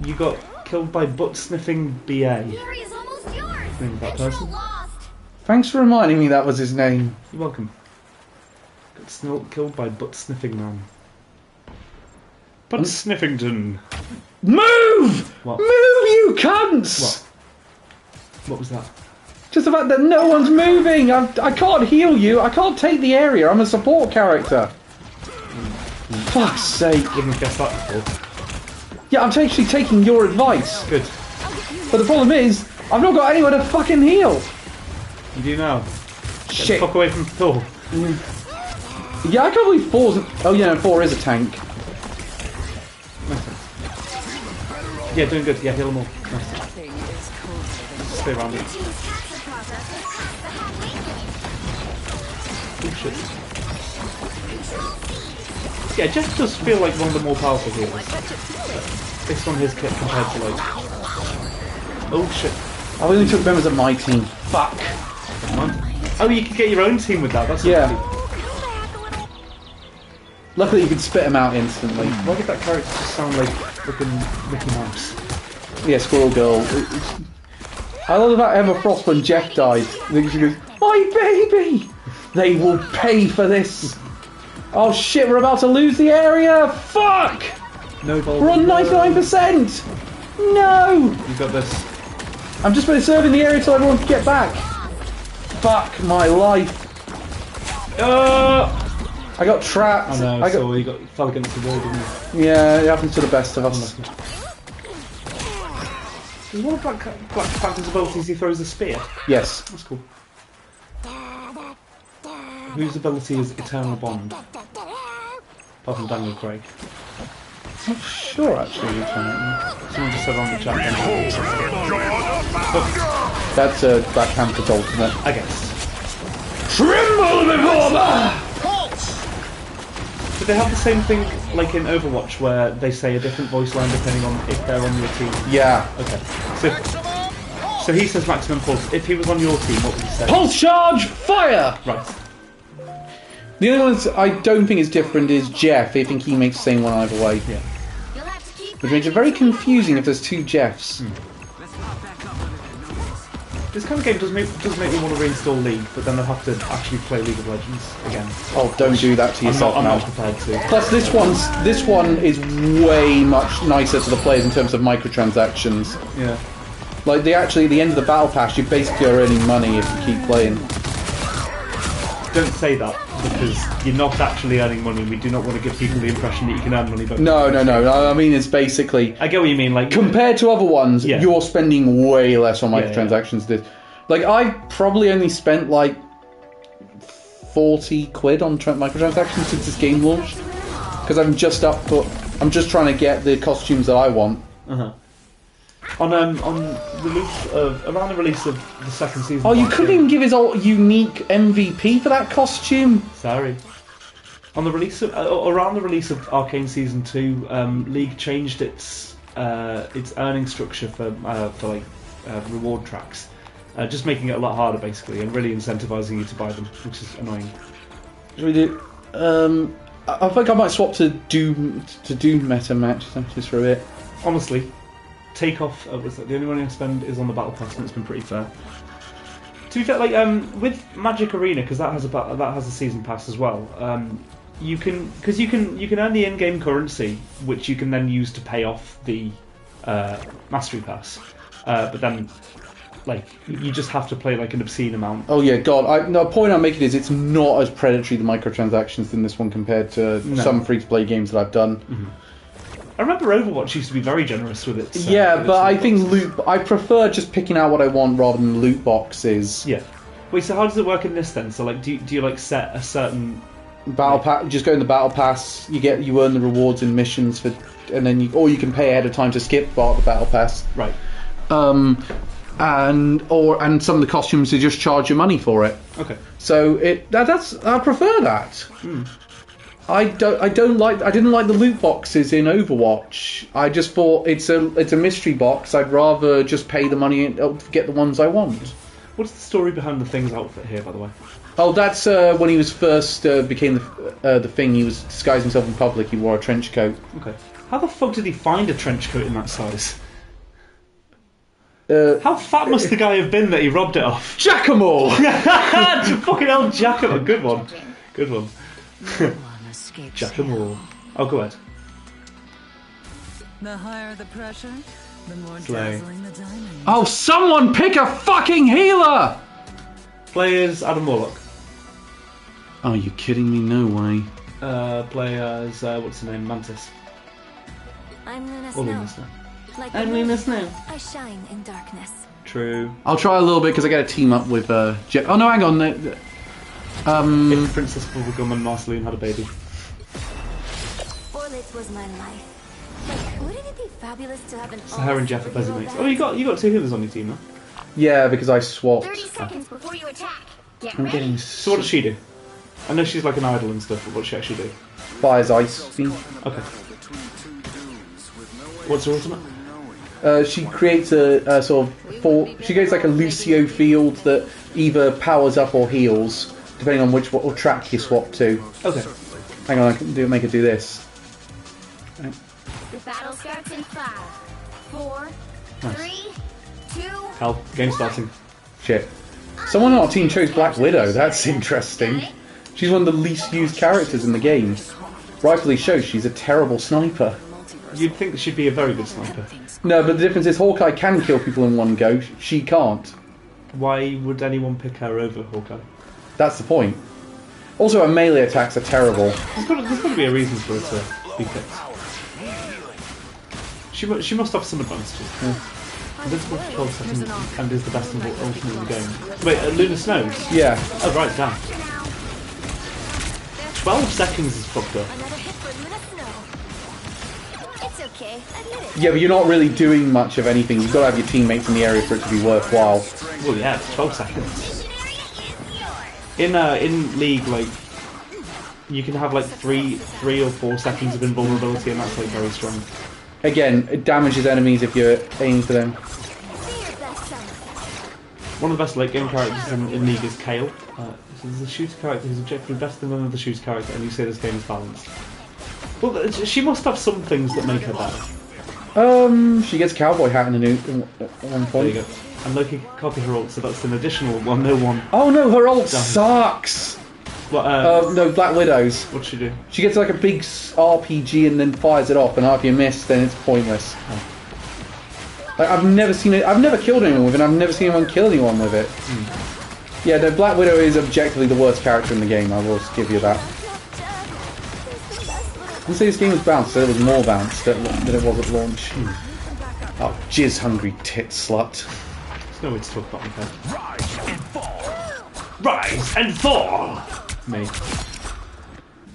You got killed by butt-sniffing BA. The area's almost yours. Name of that Bet you're person. lost. Thanks for reminding me that was his name. You're welcome. Got killed by butt-sniffing man. Butt-sniffington. Move! What? Move, you cunts! What was that? Just the fact that no one's moving. I can't heal you. I can't take the area. I'm a support character. Fuck's sake. Wouldn't have guessed that before. Yeah, I'm actually taking your advice. Good. But the problem is, I've not got anywhere to fucking heal. You do now. Get Shit. the fuck away from Thor. Yeah, I can't believe 4's... Oh yeah, no, 4 is a tank. Yeah, doing good. Yeah, heal them all. Nice. Stay around it. Oh shit. yeah, Jeff does feel like one of the more powerful healers. Based on his kit compared to like... Oh shit. I only took members of my team. Fuck. Come on. Oh, you can get your own team with that, that's Yeah. lovely. Luckily you can spit them out instantly. Why did that character just sound like fucking Mickey Mouse? Yeah, Squirrel Girl. I love about Emma Frost when Jeff died. She goes, "My baby! They will pay for this!" Oh shit, we're about to lose the area! Fuck! No ball. We're on 99%! No! You got this. I'm just preserving the area till everyone can get back. Fuck my life. I got trapped. I know, so you fell against the wall, didn't you? Yeah, it happens to the best of us. Is one of Black Panther's abilities he throws a spear? Yes. That's cool. Whose ability is Eternal Bond? Apart from Daniel Craig. Sure, actually, you're trying. Someone just said on the chat. That's a Black Panther's ultimate. I guess. Tremble before me! Do they have the same thing like in Overwatch where they say a different voice line depending on if they're on your team? Yeah. Okay. So he says maximum pulse. If he was on your team, what would he say? Pulse charge, fire! Right. The only one I don't think is different is Jeff. I think he makes the same one either way. Yeah. You'll have to keep Which makes it very confusing if there's two Jeffs. This kind of game does make me want to reinstall League, but then I'll have to actually play League of Legends again. Oh, don't do that to yourself I'm now. not prepared to. Plus, this one is way much nicer to the players in terms of microtransactions. Yeah. Like, at the end of the battle pass, you basically are earning money if you keep playing. Don't say that, because you're not actually earning money. We do not want to give people the impression that you can earn money. But No. I mean, it's basically... I get what you mean. Like Compared to other ones, Yeah. you're spending way less on Yeah, microtransactions. Like, I probably only spent, like, 40 quid on microtransactions since this game launched. Because I'm just trying to get the costumes that I want. on around the release of the second season. Oh, you couldn't even give his old unique MVP for that costume? Sorry. On the release of around the release of Arcane Season 2, League changed its earning structure for reward tracks, just making it a lot harder basically, and really incentivizing you to buy them, which is annoying. Should we do? I think I might swap to Doom meta matches for a bit. Honestly, Takeoff was the only money I spend is on the battle pass, and it's been pretty fair. To be fair, like with Magic Arena, because that has a season pass as well. You can earn the in-game currency, which you can then use to pay off the Mastery Pass. But then, like, you just have to play like an obscene amount. Oh yeah, God! The point I'm making is it's not as predatory the microtransactions in this one compared to some free-to-play games that I've done. Mm-hmm. I remember Overwatch used to be very generous with it. Yeah, but I think I prefer just picking out what I want rather than loot boxes. Yeah. Wait, so how does it work in this then? So like, do you like set a certain Battle pass? Just go in the battle pass. You earn the rewards in missions and then you can pay ahead of time to skip part of the battle pass. Right. And some of the costumes they just charge you money for it. Okay. So I prefer that. I didn't like the loot boxes in Overwatch. I just thought it's a mystery box. I'd rather just pay the money to get the ones I want. What's the story behind the Thing's outfit here, by the way? Oh, that's when he was first became the Thing. He was disguised himself in public. He wore a trench coat. Okay. How the fuck did he find a trench coat in that size? How fat must the guy have been that he robbed it off? Jack-a-mole! Fucking hell, Jack-a-mole. Good one. Good one. Jack-a-mole. Oh, go ahead. The higher the pressure, the more Slay. dazzling the diamond. Oh, someone pick a fucking healer! Players Adam Warlock. Are you kidding me? No way. Players, what's the name? Mantis. I'm Luna Or Snow. Luna Snow. Like I'm the Luna moon, Snow. I shine in darkness. True. I'll try a little bit because I get a team up with Jeff. Oh no, hang on. If Princess Bubblegum and Marceline had a baby. Orlitz was my life. But wouldn't it be fabulous to have an So her and Jeff are busy mates. Oh, you got two healers on your team, huh? Yeah, because I swapped. 30 seconds before you attack. Get I'm ready. getting. So what does she do? I know she's like an idol and stuff, but what does she actually do? fires ice beam. Okay. What's her ultimate? She creates a sort of she creates like a Lucio field that either powers up or heals, depending on which or track you swap to. Okay. Hang on, I can make her do this. The battle starts in 5, 4, 3, 2. Hell, game starting. Shit. Someone on our team chose Black Widow. That's interesting. She's one of the least used characters in the game. Rightfully so. She's a terrible sniper. You'd think that she'd be a very good sniper. No, but the difference is Hawkeye can kill people in one go. She can't. Why would anyone pick her over Hawkeye? That's the point. Also, her melee attacks are terrible. There's got to be a reason for her to be picked. She must have some advantages. Invincible for 12 seconds and is the best ultimate in the game. Wait, Luna Snows? Yeah. Oh, right, damn. 12 seconds is fucked up. Another hit for Luna Snow. It's okay. Admit it. Yeah, but you're not really doing much of anything. You've got to have your teammates in the area for it to be worthwhile. Well, yeah, it's 12 seconds. Area is yours. In League, like, you can have like 3 or 4 seconds of invulnerability, and that's like very strong. Again, it damages enemies if you're aiming for them. Be your best self. One of the best late game characters in League is Kale. This is a shooter character who's objectively better than another shooter character, and you say this game is balanced. Well, she must have some things that make her better. She gets a cowboy hat in at one There point. you go. And Loki can copy her ult, so that's an additional 101. Oh no, her ult sucks! What, No, Black Widow's. what'd she do? She gets like a big RPG and then fires it off, and after you miss, then it's pointless. Like, I've never killed anyone with it, and I've never seen anyone kill anyone with it. Yeah, no, Black Widow is objectively the worst character in the game, I will give you that. I say this game was balanced, so it was more balanced than it was at launch. Oh, jizz-hungry tit slut. There's no way to talk about my head. Rise and fall! Me.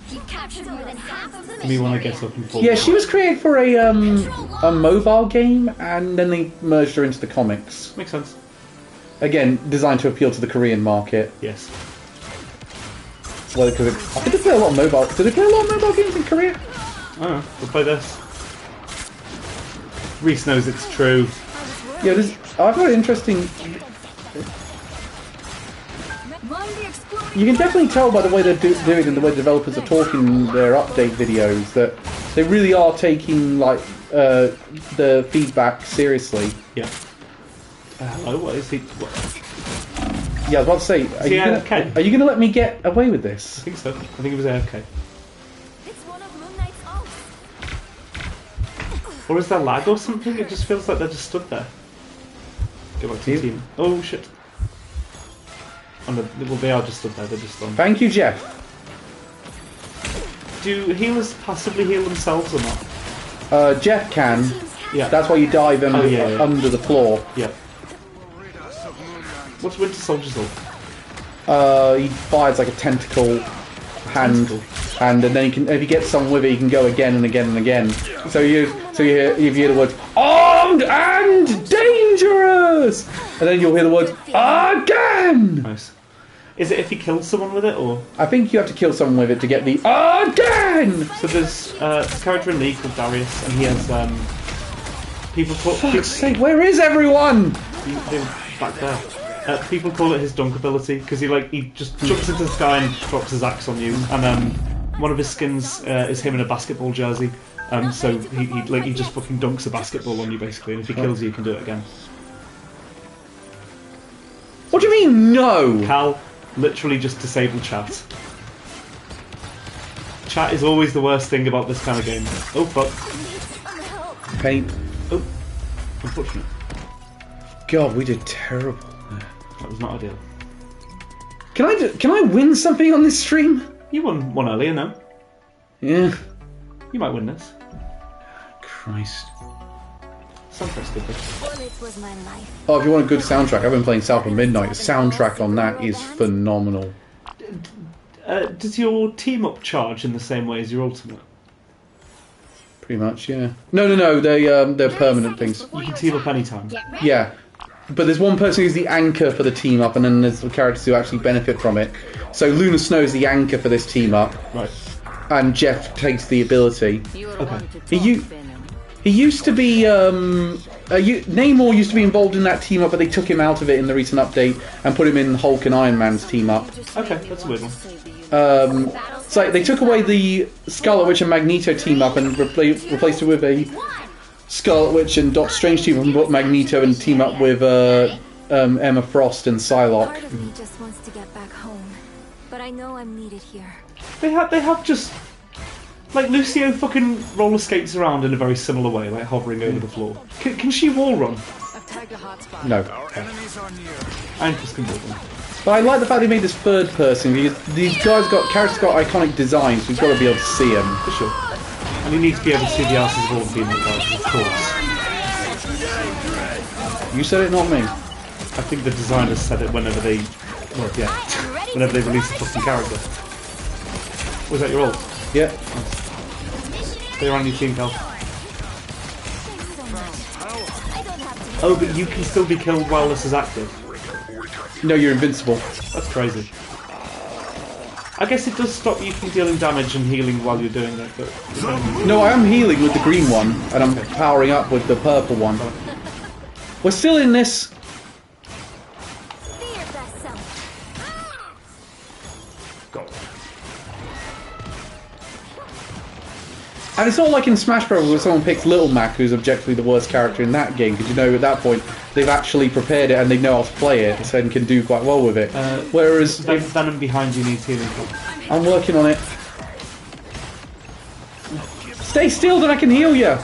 You captured more than half of the Me when I mission get up and fall. Yeah, she was created for a mobile game, and then they merged her into the comics. Makes sense. Again, designed to appeal to the Korean market. Yes. Well, because I think they play a lot of mobile. Do they play a lot of mobile games in Korea? I don't know. We'll play this. Reese knows it's true. Yeah, I've got an interesting. You can definitely tell by the way they're doing it and the way developers are talking in their update videos that they really are taking like the feedback seriously. Yeah. Hello, what is he? What? Yeah, I was about to say, Is he AFK? are you gonna let me get away with this? I think so. I think it was AFK. It's one of Moon Knight's ults. Or is there lag or something? It just feels like they're just stood there. Go back to the team. Oh shit. Oh, no, well, they are just stood there. They're just on. Thank you, Jeff. Do healers passively heal themselves or not? Jeff can. Yeah. That's why you dive under, yeah. under the floor. Yeah. What's Winter Soldier's ult? He fires like a tentacle hand, Tentacle. and then he can, if he gets someone with it, he can go again and again and again. So you hear the words armed and dangerous, and then you'll hear the words again. Nice. Is it if he kills someone with it, or? I think you have to kill someone with it to get the again. So there's a character in League called Darius, and he has people call Fuck's sake, where is everyone? back there. People call it his dunk ability because he just jumps into the sky and drops his axe on you, and one of his skins is him in a basketball jersey. So he just fucking dunks a basketball on you basically, and if he kills you, you can do it again. What do you mean no? Cal literally just disabled chat. Chat is always the worst thing about this kind of game. Oh fuck. Paint. Oh, unfortunate. God, we did terrible. That was not ideal. Can I win something on this stream? You won one earlier, no? Yeah. You might win this. Christ. Soundtrack's good though. Bullet was my life. Oh, if you want a good soundtrack, I've been playing South of Midnight. The soundtrack on that is phenomenal. Does your team up charge in the same way as your ultimate? Pretty much, yeah. No. They're permanent things. You can team up anytime. Get ready. Yeah. But there's one person who's the anchor for the team up, and then there's the characters who actually benefit from it. So Luna Snow's the anchor for this team up. Right. and Jeff takes the ability. You were Okay. one to talk, You- Venom. He used to be, Namor used to be involved in that team up, but they took him out of it in the recent update and put him in Hulk and Iron Man's team up. Okay, that's a weird one. It's like they took away the Scarlet Witch and Magneto team up and replaced it with a Scarlet Witch and Doctor Strange team up and put Magneto and team up with Emma Frost and Psylocke. Part of me just wants to get back home, but I know I'm needed here. They have just like Lucio fucking roller skates around in a very similar way, like hovering over the floor. Can she wall run? I've tagged a hotspot. No. Our enemies are near. And just can wall run. But I like the fact they made this third person because these characters got iconic designs, so you've got to be able to see them. For sure. And you need to be able to see the asses of all the female characters, of course. You said it, not me. I think the designers said it whenever they, well, yeah, whenever they release a fucking character. Was that your ult? Yeah. They're on your team, Cal. Thanks so much. I don't have to. Oh, but you can still be killed while this is active. No, you're invincible. That's crazy. I guess it does stop you from dealing damage and healing while you're doing it, but... No, I am healing with the green one, and I'm powering up with the purple one. We're still in this. Be your best self. God. And it's not like in Smash Bros. Where someone picks Little Mac, who's objectively the worst character in that game, because you know at that point they've actually prepared it and they know how to play it, and can do quite well with it. Whereas if Venom behind you needs healing. I'm working on it. Stay still, then I can heal you.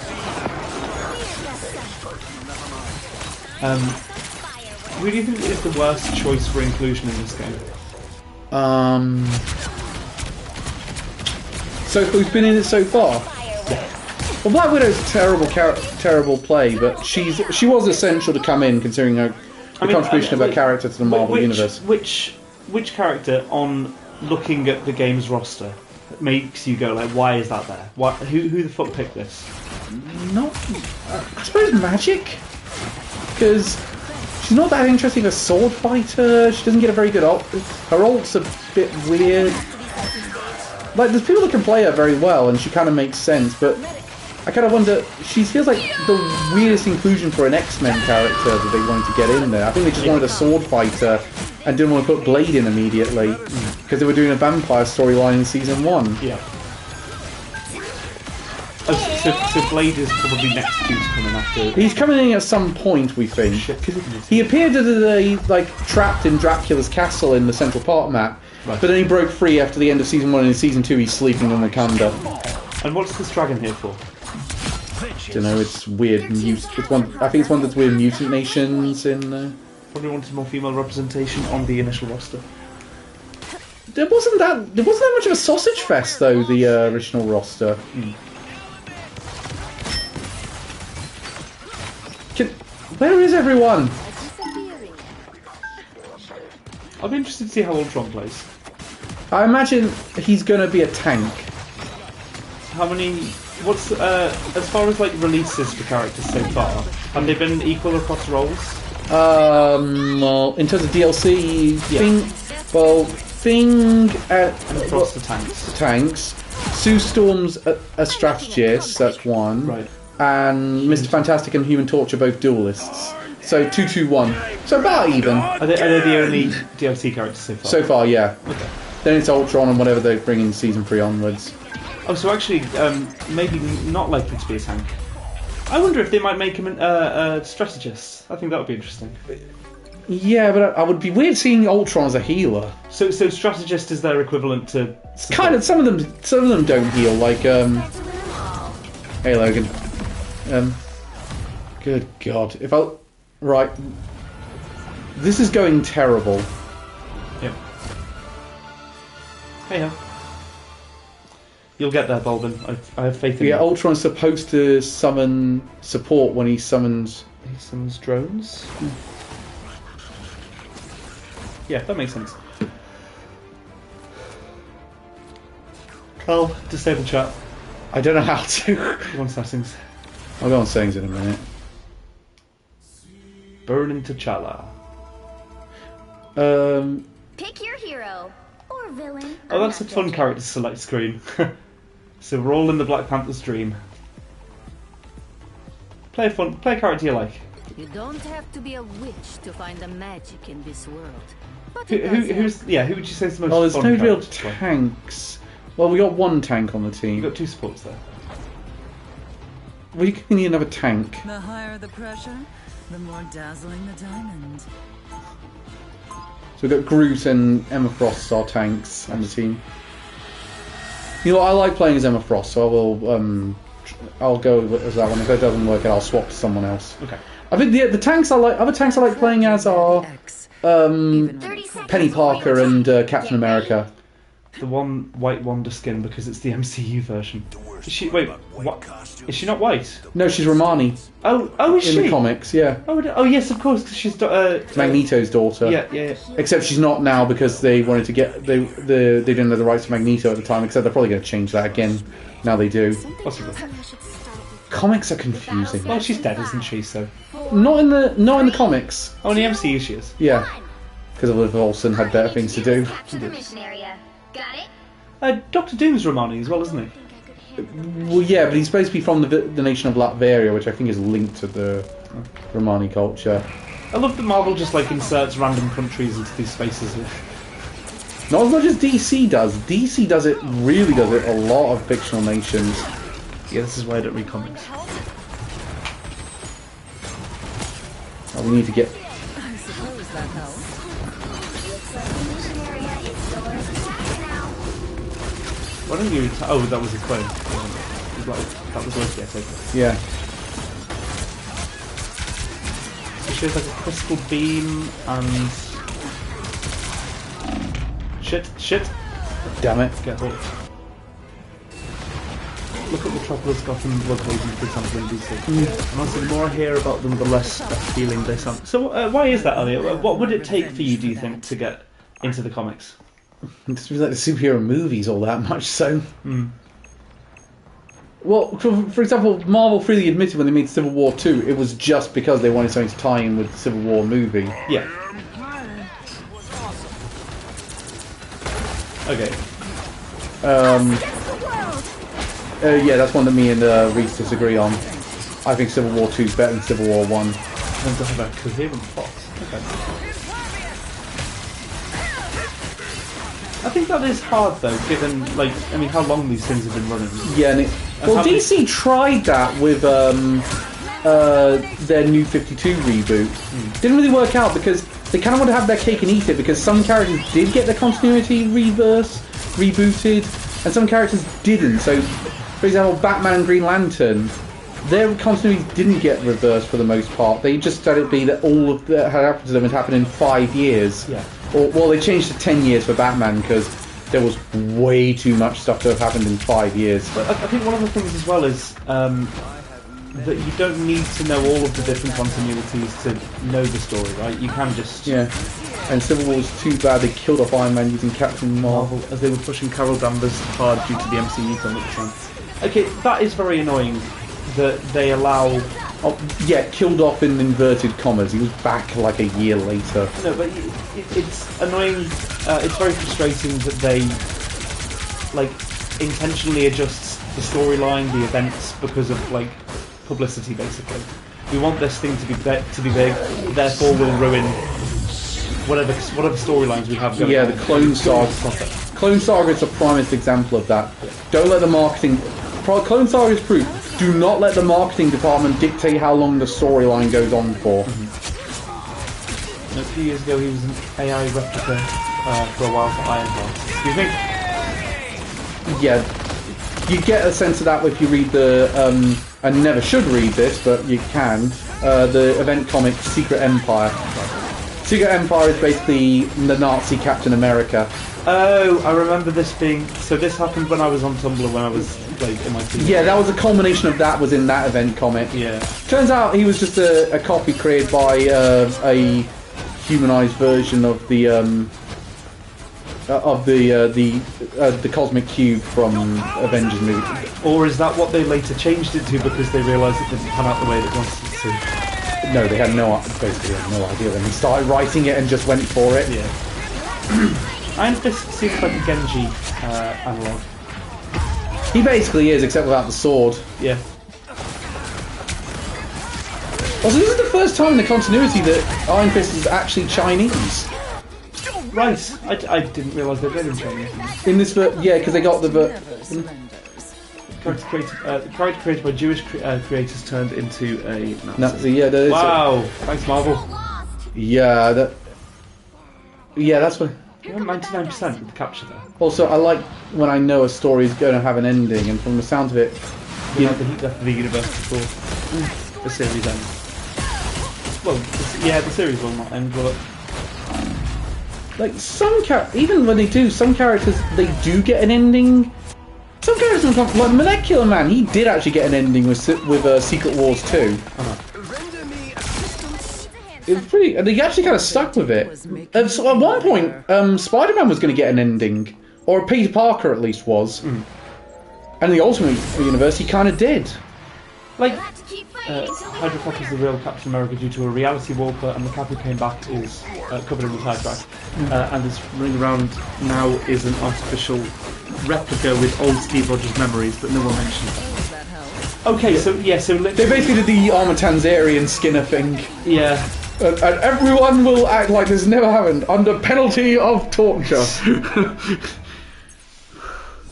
Who do you think is the worst choice for inclusion in this game? So who's been in it so far? Well, Black Widow's a terrible play, but she was essential to come in, considering the contribution of her character to the Marvel universe. Which character, on looking at the game's roster, makes you go like, why is that there? Who the fuck picked this? Not, I suppose Magic, because she's not that interesting a sword fighter. She doesn't get a very good ult. Her ult's a bit weird. Like, there's people that can play her very well, and she kind of makes sense, but I kind of wonder, she feels like the weirdest inclusion for an X-Men character that they wanted to get in there. I think they just wanted a sword fighter and didn't want to put Blade in immediately, because they were doing a vampire storyline in Season 1. Yeah. Oh, so Blade is probably next due to come in after... He's coming in at some point, we think. He appeared as trapped in Dracula's castle in the Central Park map, Right. but then he broke free after the end of Season 1, and in Season 2 he's sleeping on Wakanda. And what's this dragon here for? Don't know, it's weird. I think it's one that's weird mutant nations in. Probably wanted more female representation on the initial roster. There wasn't that much of a sausage fest though. The original roster. Where is everyone? I'll be interested to see how Ultron plays. I imagine he's going to be a tank. How many? What's as far as like releases for characters so far? Have they been equal across roles? Well, in terms of DLC, Thing Across the tanks. tanks. Sue Storm's a strategist. That's one. Right. And Mr. Fantastic and Human Torch are both duelists. So 2-2-1. So about even. Are they the only DLC characters so far? So far, yeah. Okay. Then it's Ultron and whatever they bring in Season 3 onwards. Oh, so actually, maybe not likely to be a tank. I wonder if they might make him a strategist. I think that would be interesting. Yeah, but I would be weird seeing Ultron as a healer. So strategist is their equivalent to... It's kind of some of them don't heal. Like hey Logan. Good God, right. This is going terrible. Yep. Hey ho. You'll get there, Bulbin. I have faith in you. Yeah, Ultron's supposed to summon support when he summons. He summons drones? Yeah, that makes sense. Carl, disable chat. I don't know how to. Go on settings. I'll go on settings in a minute. Burn into T'Challa. Pick your hero or villain. Oh, that's a fun character select screen. So we're all in the Black Panther's dream. Play a character you like. You don't have to be a witch to find the magic in this world. But it does Who would you say is the most Oh, there's fun no real character to play? tanks. Well, we got one tank on the You've team. got 2 supports there. We can need another tank. The higher the pressure, the more dazzling the diamond. So we've got Groot and Emma Frost as our tanks on the team. You know what, I like playing as Emma Frost, so I will. I'll go as that one. If that doesn't work, I'll swap to someone else. Okay. I think the tanks I like. Other tanks I like playing as are X. Penny Parker and Captain America. The one white Wanda skin because it's the MCU version. Is she? Wait, what? Is she not white? No, she's Romani Oh, is in she? the comics. Yeah, Oh, yes, of course, because she's Magneto's daughter. Yeah. Except she's not now because they wanted to get they didn't have the rights to Magneto at the time. Except they're probably going to change that again. Now they do. Possibly. Comics are confusing. Well, she's dead, isn't she? So. Not in the comics. Oh, in the MCU she is. Yeah, because Liv Olsen had better things to do. Capture the mission area. Got it? Doctor Doom's Romani as well, isn't he? Well, yeah, but he's supposed to be from the nation of Latveria, which I think is linked to the Romani culture. I love that Marvel just like inserts random countries into these spaces. Not as much as DC does. DC does it, really does it, a lot of fictional nations. Yeah, this is why I don't read comics. Oh, we need to get... I suppose that helps. Why don't you... Oh, that was a clone. That was Loki, I take it. Yeah. So she has like a crystal beam and... Shit. Damn it. Get hooked. Look at Metropolis, Gotham, Bloodhaven, for example, in DC. And also, the more I hear about them, the less appealing they sound. So, why is that, Elliot? What would it take for you, do you think, to get into the comics? It seems like the superhero movies all that much, so... Well, for example, Marvel freely admitted when they made Civil War 2, it was just because they wanted something to tie in with the Civil War movie. Yeah. Okay. Yeah, that's one that me and Reese disagree on. I think Civil War 2 is better than Civil War 1. And to have a coherent plot. Okay. I think that is hard though, given how long these things have been running. Yeah, well, DC tried that with their New 52 reboot. Didn't really work out because they kind of want to have their cake and eat it, because some characters did get their continuity rebooted, and some characters didn't. So, for example, Batman and Green Lantern, their continuity didn't get reversed for the most part. They just let it be that all of that had happened to them had happened in 5 years. Yeah. Or, well, they changed to 10 years for Batman because there was way too much stuff to have happened in 5 years. But I think one of the things as well is that you don't need to know all of the different continuities to know the story, right? You can just... Yeah. And Civil War was too bad they killed off Iron Man using Captain Marvel. As they were pushing Carol Danvers hard due to the MCU film at the time. Okay, that is very annoying that they allow... Oh, yeah, killed off in inverted commas. He was back like a year later. No, but it's annoying. It's very frustrating that they intentionally adjust the storyline, the events, because of publicity. Basically, we want this thing to be big. Therefore, we'll ruin whatever storylines we have going. Yeah, on. the Clone Saga. Clone Saga is the primest example of that. Don't let the marketing. Clone Saga is proof. Do not let the marketing department dictate how long the storyline goes on for. A few years ago, he was an AI replica for a while for Ironheart. Excuse me? Yeah, you get a sense of that if you read the, and never should read this, but you can, the event comic Secret Empire. Secret Empire is basically the Nazi Captain America. Oh, I remember this being... So this happened when I was on Tumblr when I was in my teens. Yeah, that was a culmination of that was in that event comic. Yeah. Turns out he was just a copy created by a humanized version of the Cosmic Cube from Avengers movie. Or is that what they later changed it to because they realised it didn't pan out the way they wanted it to? No, they had no idea when they started writing it and just went for it. Yeah. Iron Fist seems like a Genji analogue. He basically is, except without the sword. Yeah. Also, this is the first time in the continuity that Iron Fist is actually Chinese. Right. I didn't realise they did in Chinese. In this, yeah, because they got the. Never surrenders. Character created by Jewish creators turned into a Nazi. Nazi, yeah, there is. Wow. Thanks, Marvel. Yeah, that's what. You went 99% with the capture there. Also, I like when I know a story is going to have an ending, and from the sound of it, You had the heat death of the universe before the series ends. Well, the series will not end, will it? like even when they do, some characters they do get an ending. Some characters, like Molecular Man, he did actually get an ending with Secret Wars 2. It was pretty, and he actually kind of stuck with it. So at one point, Spider-Man was going to get an ending, or Peter Parker at least was. And in the Ultimate Universe, he kind of did. Like, Hydra Cop is the real Captain America due to a reality warper, and the Cap who came back is covered in the tire track, and is running around now is an artificial replica with old Steve Rogers memories, but no one mentions that. Okay, so literally, They basically did the Armor Tanzarian Skinner thing. yeah. And everyone will act like this never happened, under penalty of torture.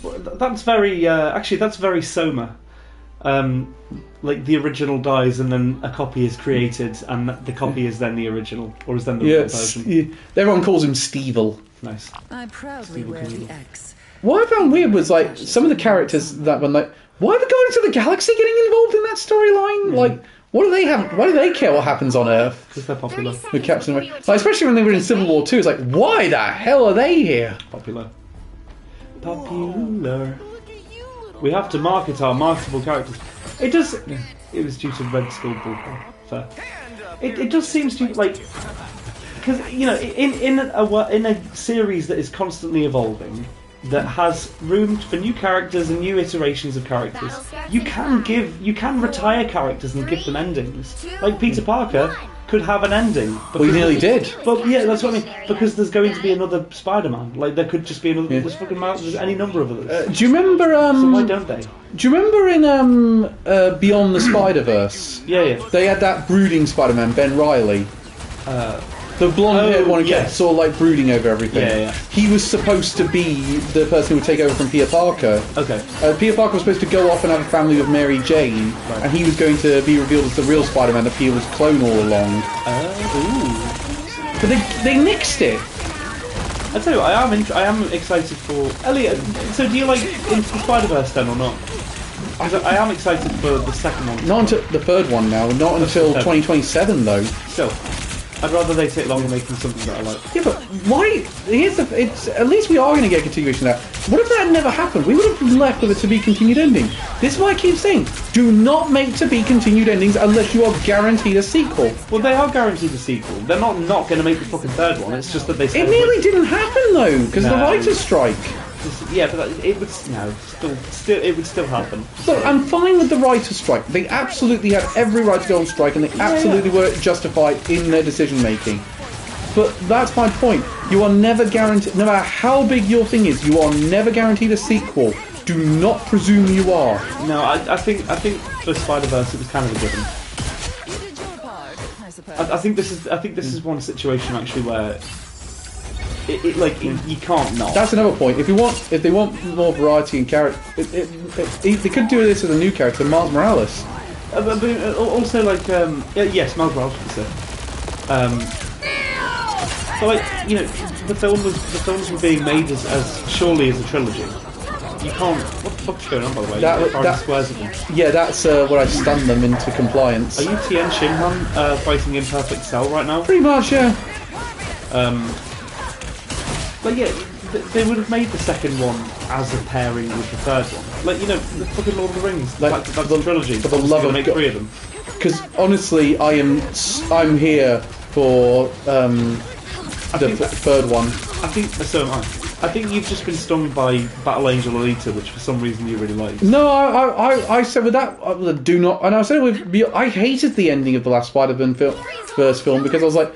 That's very actually that's very Soma. Like the original dies and then a copy is created and the copy is then the original, or is then the real version. Yeah, everyone calls him Stevel. Nice. I proudly wear the X. What I found weird was like some of the characters that were like, why are the Guardians of the Galaxy getting involved in that storyline? Like, what do they have? Why do they care what happens on Earth? Because they're popular. With Captain America, like, especially when they were in Civil War 2, it's like, why the hell are they here? Popular. We have to market our marketable characters. It does. It was due to Red Skull Bull. Fair. It just seems to like, because in a series that is constantly evolving, that has room for new characters and new iterations of characters, you can retire characters and give them endings. Like Peter Parker could have an ending. Well, he nearly did. But yeah, that's what I mean. Because there's going to be another Spider-Man. Like there could just be another. Yeah. There's any number of others. Do you remember? So why don't they? Do you remember in Beyond the Spider-Verse? Yeah. They had that brooding Spider-Man, Ben Reilly. The blonde-haired one who kept sort of like brooding over everything. Yeah. He was supposed to be the person who would take over from Peter Parker. Okay. Peter Parker was supposed to go off and have a family with Mary Jane, and he was going to be revealed as the real Spider-Man that Peter was clone all along. But they nixed it. I tell you what, I am excited for Elliot. So do you like Into the Spider-Verse then or not? I am excited for the second one. Not until the third one now, not until 2027 though. Still, I'd rather they take longer making something that I like. Yeah, but why? It's at least we are going to get a continuation of that. What if that had never happened? We would have left with a to be continued ending. This is why I keep saying, do not make to be continued endings unless you are guaranteed a sequel. Well, they are guaranteed a sequel. They're not going to make the fucking third one. It's just that they. It nearly didn't happen though, because of the No. writers' strike. Yeah, but it would it would still happen. Look, I'm fine with the writers' strike. They absolutely had every right to go on strike, and they absolutely were justified in their decision making. But that's my point. You are never guaranteed, no matter how big your thing is, you are never guaranteed a sequel. Do not presume you are. No, I think for Spider-Verse it was kind of a given. You did your part, I suppose. I think this is one situation actually where you can't not. That's another point. If they want more variety in character, they could do this as a new character, Miles Morales. But also yes, Miles Morales was it. But the films were being made as surely as a trilogy. You can't. What the fuck's going on, by the way? That squares of them. Yeah, that's what I stunned them into compliance. Are you Tien Shinhan fighting Imperfect Cell right now? Pretty much, yeah. But yeah, they would have made the second one as a pairing with the third one. Like, the fucking Lord of the Rings. That's the trilogy. For the love of make God. 3 of them. Because honestly, I'm here for the third one. I think so am I. I think you've just been stung by Battle Angel Alita, which for some reason you really liked. No, I said with that, do not. And I said I hated the ending of the last Spider-Man first film because I was like,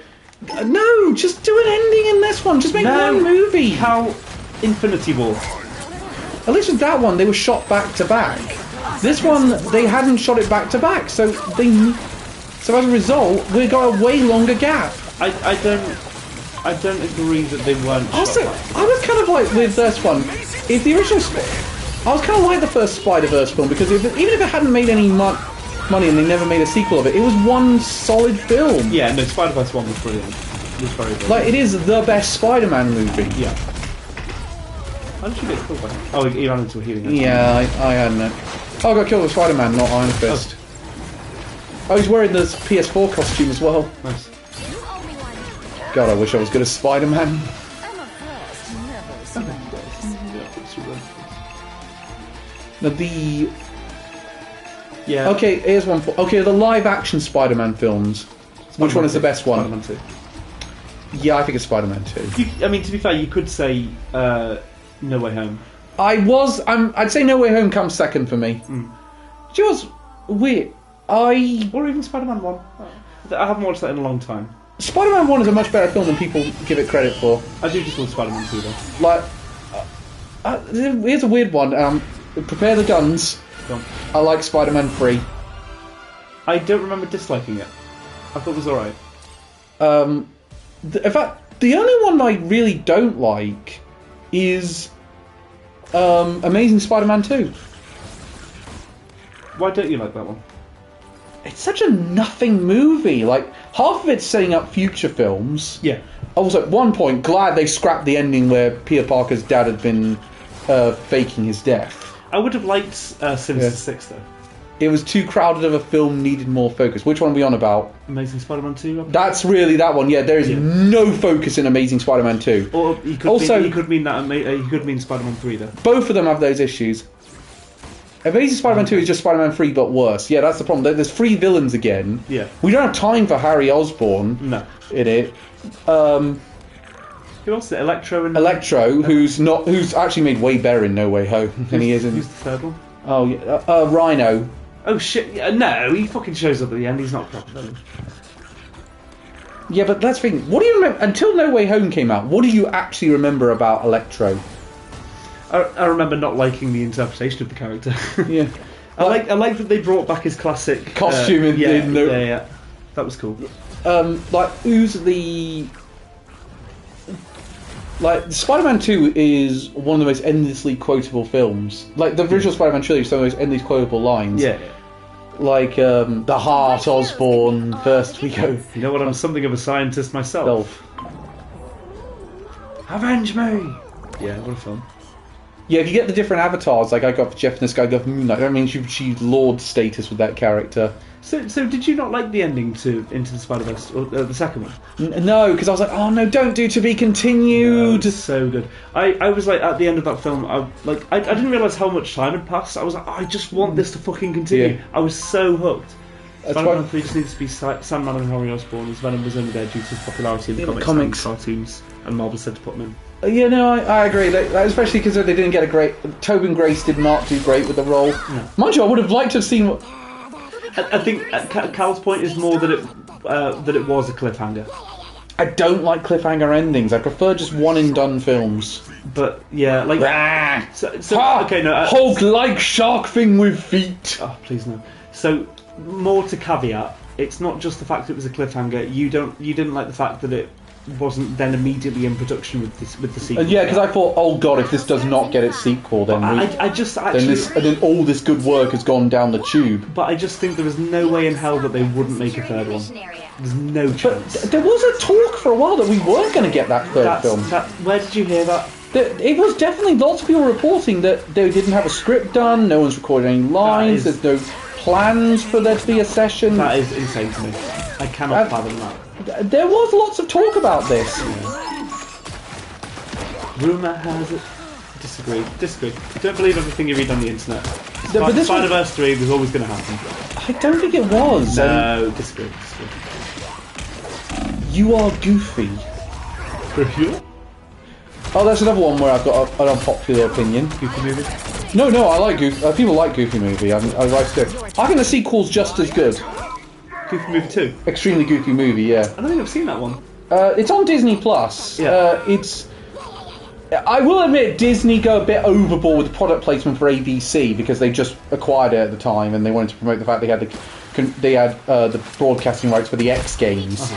no, just do an ending in this one. Just make one movie. How Infinity War. at least with that one, they were shot back to back. This one, they hadn't shot it back to back, so so as a result, we got a way longer gap. I don't agree that they weren't. Also, shot back. I was kind of like with this one. If the original, I was kind of like the first Spider-Verse film because even if it hadn't made any money and they never made a sequel of it, it was one solid film. Yeah, no, Spider-Verse 1 was brilliant. It was very good. Like, it is the best Spider-Man movie. Yeah. How did you get killed by him? Oh, he ran into a healing. Actually. Yeah, I had no. Oh, I got killed with Spider-Man, not Iron Fist. Oh, he's wearing the PS4 costume as well. Nice. God, I wish I was good as Spider-Man. I'm afraid never surrenders. Now, the... Yeah. Okay, here's one for... Okay, the live-action Spider-Man films. Which one is the best one? Spider-Man 2. Yeah, I think it's Spider-Man 2. I mean, to be fair, you could say No Way Home. I'd say No Way Home comes second for me. Do you know what's weird? Or even Spider-Man 1. I haven't watched that in a long time. Spider-Man 1 is a much better film than people give it credit for. I do just love Spider-Man 2 though. Like, here's a weird one. Prepare the guns. Go on. I like Spider-Man 3. I don't remember disliking it. I thought it was alright. In fact, the only one I really don't like is Amazing Spider-Man 2. Why don't you like that one? It's such a nothing movie. Like, half of it's setting up future films. Yeah. I was at one point glad they scrapped the ending where Peter Parker's dad had been faking his death. I would have liked Sinister 6 though. It was too crowded of a film, needed more focus. Which one are we on about? Amazing Spider-Man 2? That's really that one. Yeah, there is no focus in Amazing Spider-Man 2. Or he could mean Spider-Man 3 though. Both of them have those issues. Amazing Spider-Man 2 is just Spider-Man 3 but worse. Yeah, that's the problem. There's three villains again. Yeah. We don't have time for Harry Osborn. No. In it. Who else is it? Electro, who's actually made way better in No Way Home than he is in... Who's the third one? Oh, yeah. Rhino. Oh shit, yeah, no, he fucking shows up at the end, he's not a proper villain. Yeah, but that's the thing. What do you remember... Until No Way Home came out, what do you actually remember about Electro? I remember not liking the interpretation of the character. Yeah. I like that they brought back his classic... costume yeah. That was cool. Like, who's the... Like, Spider-Man 2 is one of the most endlessly quotable films. Like, the original Spider-Man trilogy is some of the most endlessly quotable lines. Yeah. Like, the Heart Osborn, first we go... You know what, I'm something of a scientist myself. Avenge me! Yeah, what a film. Yeah, if you get the different avatars, like I got for Jeff Nisk, I got for Moon Knight, that means you've achieved Lord status with that character. So did you not like the ending to Into the Spider-Verse, or the second one? No, because I was like, oh no, don't do to be continued. No, it's so good. I was like, at the end of that film, I didn't realise how much time had passed. I was like, I just want this to fucking continue. Yeah. I was so hooked. That's Spider-Man why- 3 just needs to be Sandman and Harry Osborn, as Venom was only there due to his popularity in the Yeah, comics and cartoons, and Marvel said to put him in. Yeah, no, I agree. Especially because they didn't get a great... Tobin Grace did not do great with the role. No. Mind you, I would have liked to have seen... I think Cal's point is more that it was a cliffhanger. I don't like cliffhanger endings. I prefer just one-and-done films. But yeah, like okay, no. Hog-like shark thing with feet. Oh, please no. So more to caveat, it's not just the fact that it was a cliffhanger. You didn't like the fact that it wasn't then immediately in production with the sequel. Yeah, because I thought, oh god, if this does not get its sequel, then then all this good work has gone down the tube. But I just think there was no way in hell that they wouldn't make a third one. There's no chance. There was a talk for a while that we weren't going to get that third film. Where did you hear that? It was definitely lots of people reporting that they didn't have a script done, no one's recorded any lines, there's no plans for there to be a session. That is insane to me. I cannot fathom that. There was lots of talk about this. Rumour has it. Disagree. Don't believe everything you read on the internet. But this Spider-Verse 3 was always going to happen. I don't think it was. No, disagree. You are goofy. Oh, that's another one where I've got an unpopular opinion. Goofy movie? No, I like Goofy. People like Goofy movie. I like it. I think the sequel's just as good. Goofy movie 2? Extremely Goofy movie, yeah. I don't think I've seen that one. It's on Disney Plus. Yeah. I will admit Disney go a bit overboard with product placement for ABC because they just acquired it at the time and they wanted to promote the fact they had the broadcasting rights for the X Games.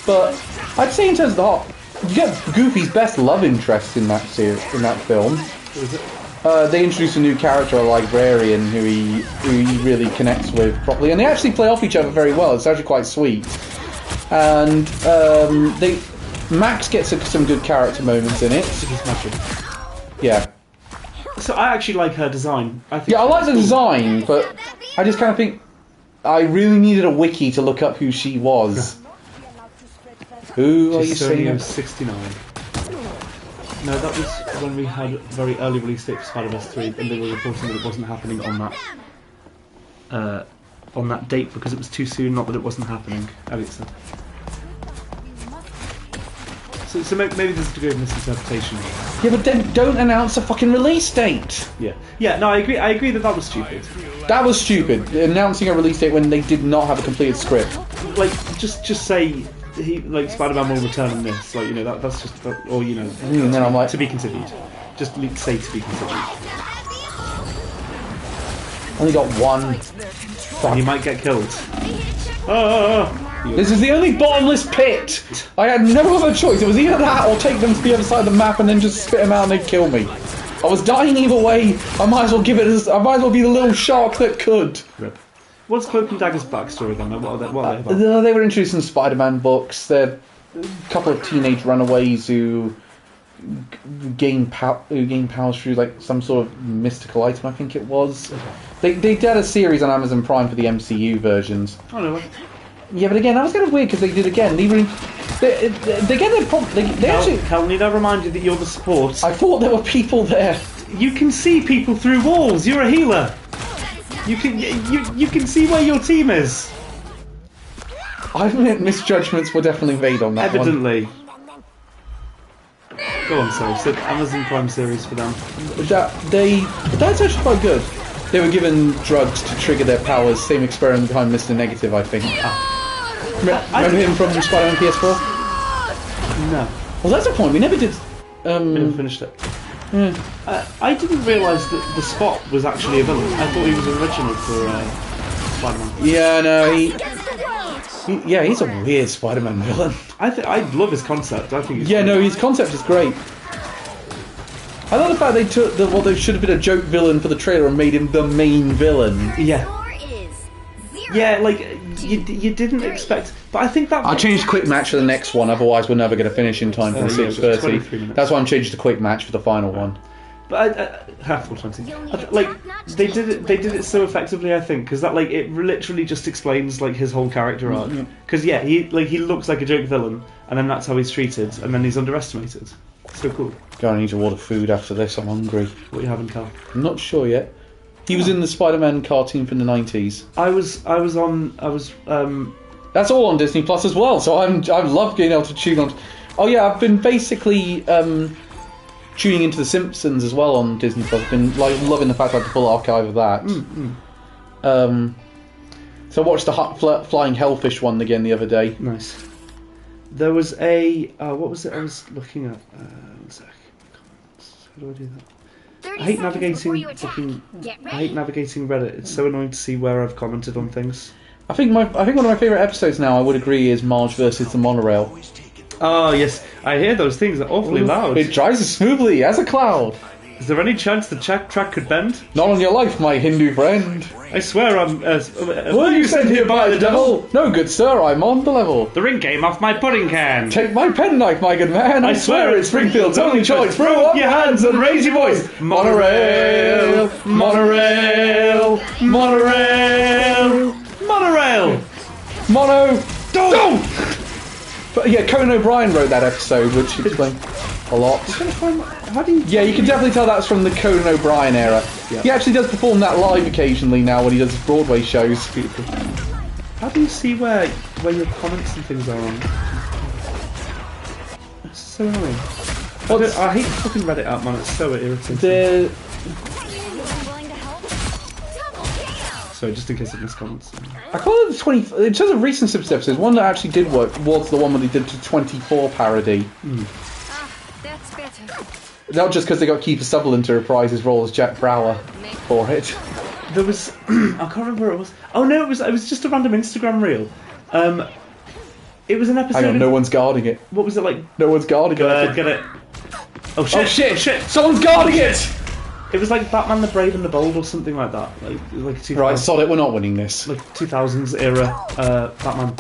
But I'd say in terms of the heart, you get Goofy's best love interest in that film. What is it? They introduce a new character, a librarian, who he really connects with properly, and they actually play off each other very well. It's actually quite sweet. And Max gets some good character moments in it. It's magic. Yeah. So I actually like her design. I think Yeah, I like the cool. design, but I just kind of think I really needed a wiki to look up who she was. Who are you saying? 69. No, that was when we had a very early release date for Spider-Verse 3, and they were reporting that it wasn't happening on that date because it was too soon, not that it wasn't happening, Alex said. So maybe there's a degree of misinterpretation. Yeah, but then don't announce a fucking release date. Yeah. No, I agree that was stupid. That was stupid. Announcing a release date when they did not have a completed script. Like, just say Spider-Man will return in this. Like, that's just, or And then I'm like, to be continued. Just say to be continued. only got one. You might get killed. Oh. This is the only bottomless pit. I had no other choice. It was either that or take them to the other side of the map and then just spit them out and they'd kill me. I was dying either way. I might as well be the little shark that could. Rip. What's Cloak and Dagger's backstory then? What are they about? They were introduced in Spider-Man books. They're a couple of teenage runaways who gain powers through like some sort of mystical item, I think it was. They did a series on Amazon Prime for the MCU versions. Oh no. Yeah, but again, that was kind of weird because they did again. They actually. Cal, need I remind you that you're the support? I thought there were people there. You can see people through walls. You're a healer. You can see where your team is. I admit misjudgments were definitely made on that Evidently. Go on, sorry. So Amazon Prime series for them. That's actually quite good. They were given drugs to trigger their powers. Same experiment behind Mr. Negative, I think. Remember him from Spider-Man PS4? No. Well, that's a point. We never did. We never finished it. Yeah. I didn't realise that the Spot was actually a villain. I thought he was original for Spider-Man. Yeah, no, he's a weird Spider-Man villain. I love his concept. I think. His concept is great. I love the fact they took what they should have been a joke villain for the trailer and made him the main villain. Yeah. Yeah, like you didn't expect, but I think that. I'll change quick match for the next one. Otherwise, we're never going to finish in time for 6:30. That's why I'm changing to quick match for the final one. But half 20. Like they did it so effectively, I think, because that it literally just explains his whole character arc. Because he looks like a joke villain, and then that's how he's treated, and then he's underestimated. So cool. God, I need to order food after this. I'm hungry. What are you having, Cal? I'm not sure yet. He was in the Spider-Man cartoon from the 90s. I was. That's all on Disney Plus as well. So I love being able to tune on. Oh yeah, I've been basically tuning into The Simpsons as well on Disney Plus. I've been loving the fact I had the full archive of that. So I watched the Flying Hellfish one again the other day. Nice. There was a what was it I was looking at? One sec. How do I do that? I hate navigating Reddit. It's so annoying to see where I've commented on things. I think one of my favourite episodes now, I would agree, is Marge versus the Monorail. Oh yes, I hear those things are awfully loud. It drives as smoothly as a cloud. Is there any chance the track could bend? Not on your life, my Hindu friend. I swear I'm... were you sent here by the devil? No, good sir, I'm on the level. The ring came off my pudding can. Take my penknife, my good man. I swear it's Springfield's only choice. Throw up your hands and raise your voice. Monorail, monorail, monorail, monorail. Mono... Don't! But yeah, Conan O'Brien wrote that episode, which explained a lot. How do you... Yeah, you can definitely tell that's from the Conan O'Brien era. Yeah. He actually does perform that live occasionally now when he does his Broadway shows. Beautiful. How do you see where your comments and things are on? It's so annoying. I hate fucking Reddit app, man. It's so irritating. So just in case it missed comments. I call it the 20. In terms of recent Simpsons episodes, one that actually did work was the one where they did the 24 parody. That's better. Not just because they got Kiefer Sutherland to reprise his role as Jack Brower for it. There was I can't remember where it was. Oh no, it was just a random Instagram reel. It was an episode. Hang on, no one's guarding it. What was it like? No one's guarding it. Get it. Oh shit! Oh shit! Someone's guarding it! It was like Batman the Brave and the Bold or something like that. Like 2000, Right, sod it, we're not winning this. like 2000s era Batman.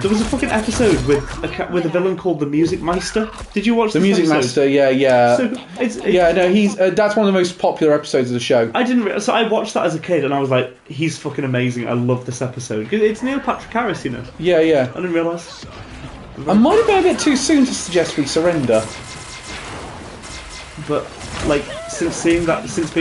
There was a fucking episode with a villain called the Music Meister. Did you watch The this Music episode? Master, yeah. So it's Yeah, no, he's that's one of the most popular episodes of the show. I didn't. So I watched that as a kid, and I was like, "He's fucking amazing. I love this episode." 'Cause it's Neil Patrick Harris, you know. Yeah. I didn't realise. I might have been a bit too soon to suggest we surrender. But like, since being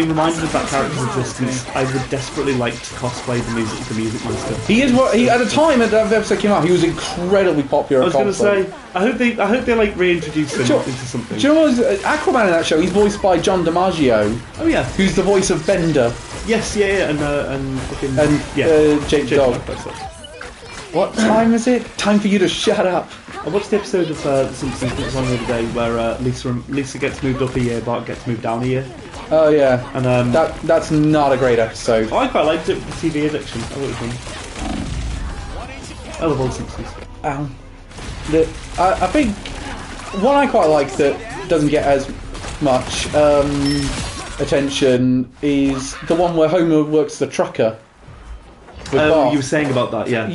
reminded of that character's existence, I would desperately like to cosplay the Music Master. He is what he at the time that episode came out. He was incredibly popular. I was going to say, I hope they like reintroduce him Sure. into something. Do you know what was, Aquaman in that show? He's voiced by John DiMaggio, Oh yeah, who's the voice of Bender yes, yeah, and fucking Jake the Dog. That's it. What time is it? Time for you to shut up. I watched the episode of The Simpsons that was on the other day where Lisa gets moved up a year, Bart gets moved down a year, Oh yeah, and that's not a great episode. I quite liked it with the TV addiction. I thought it was fun. I love all the Simpsons. I think one I quite like that doesn't get as much attention is the one where Homer works the trucker. With Oh, Bart. you were saying about that, yeah.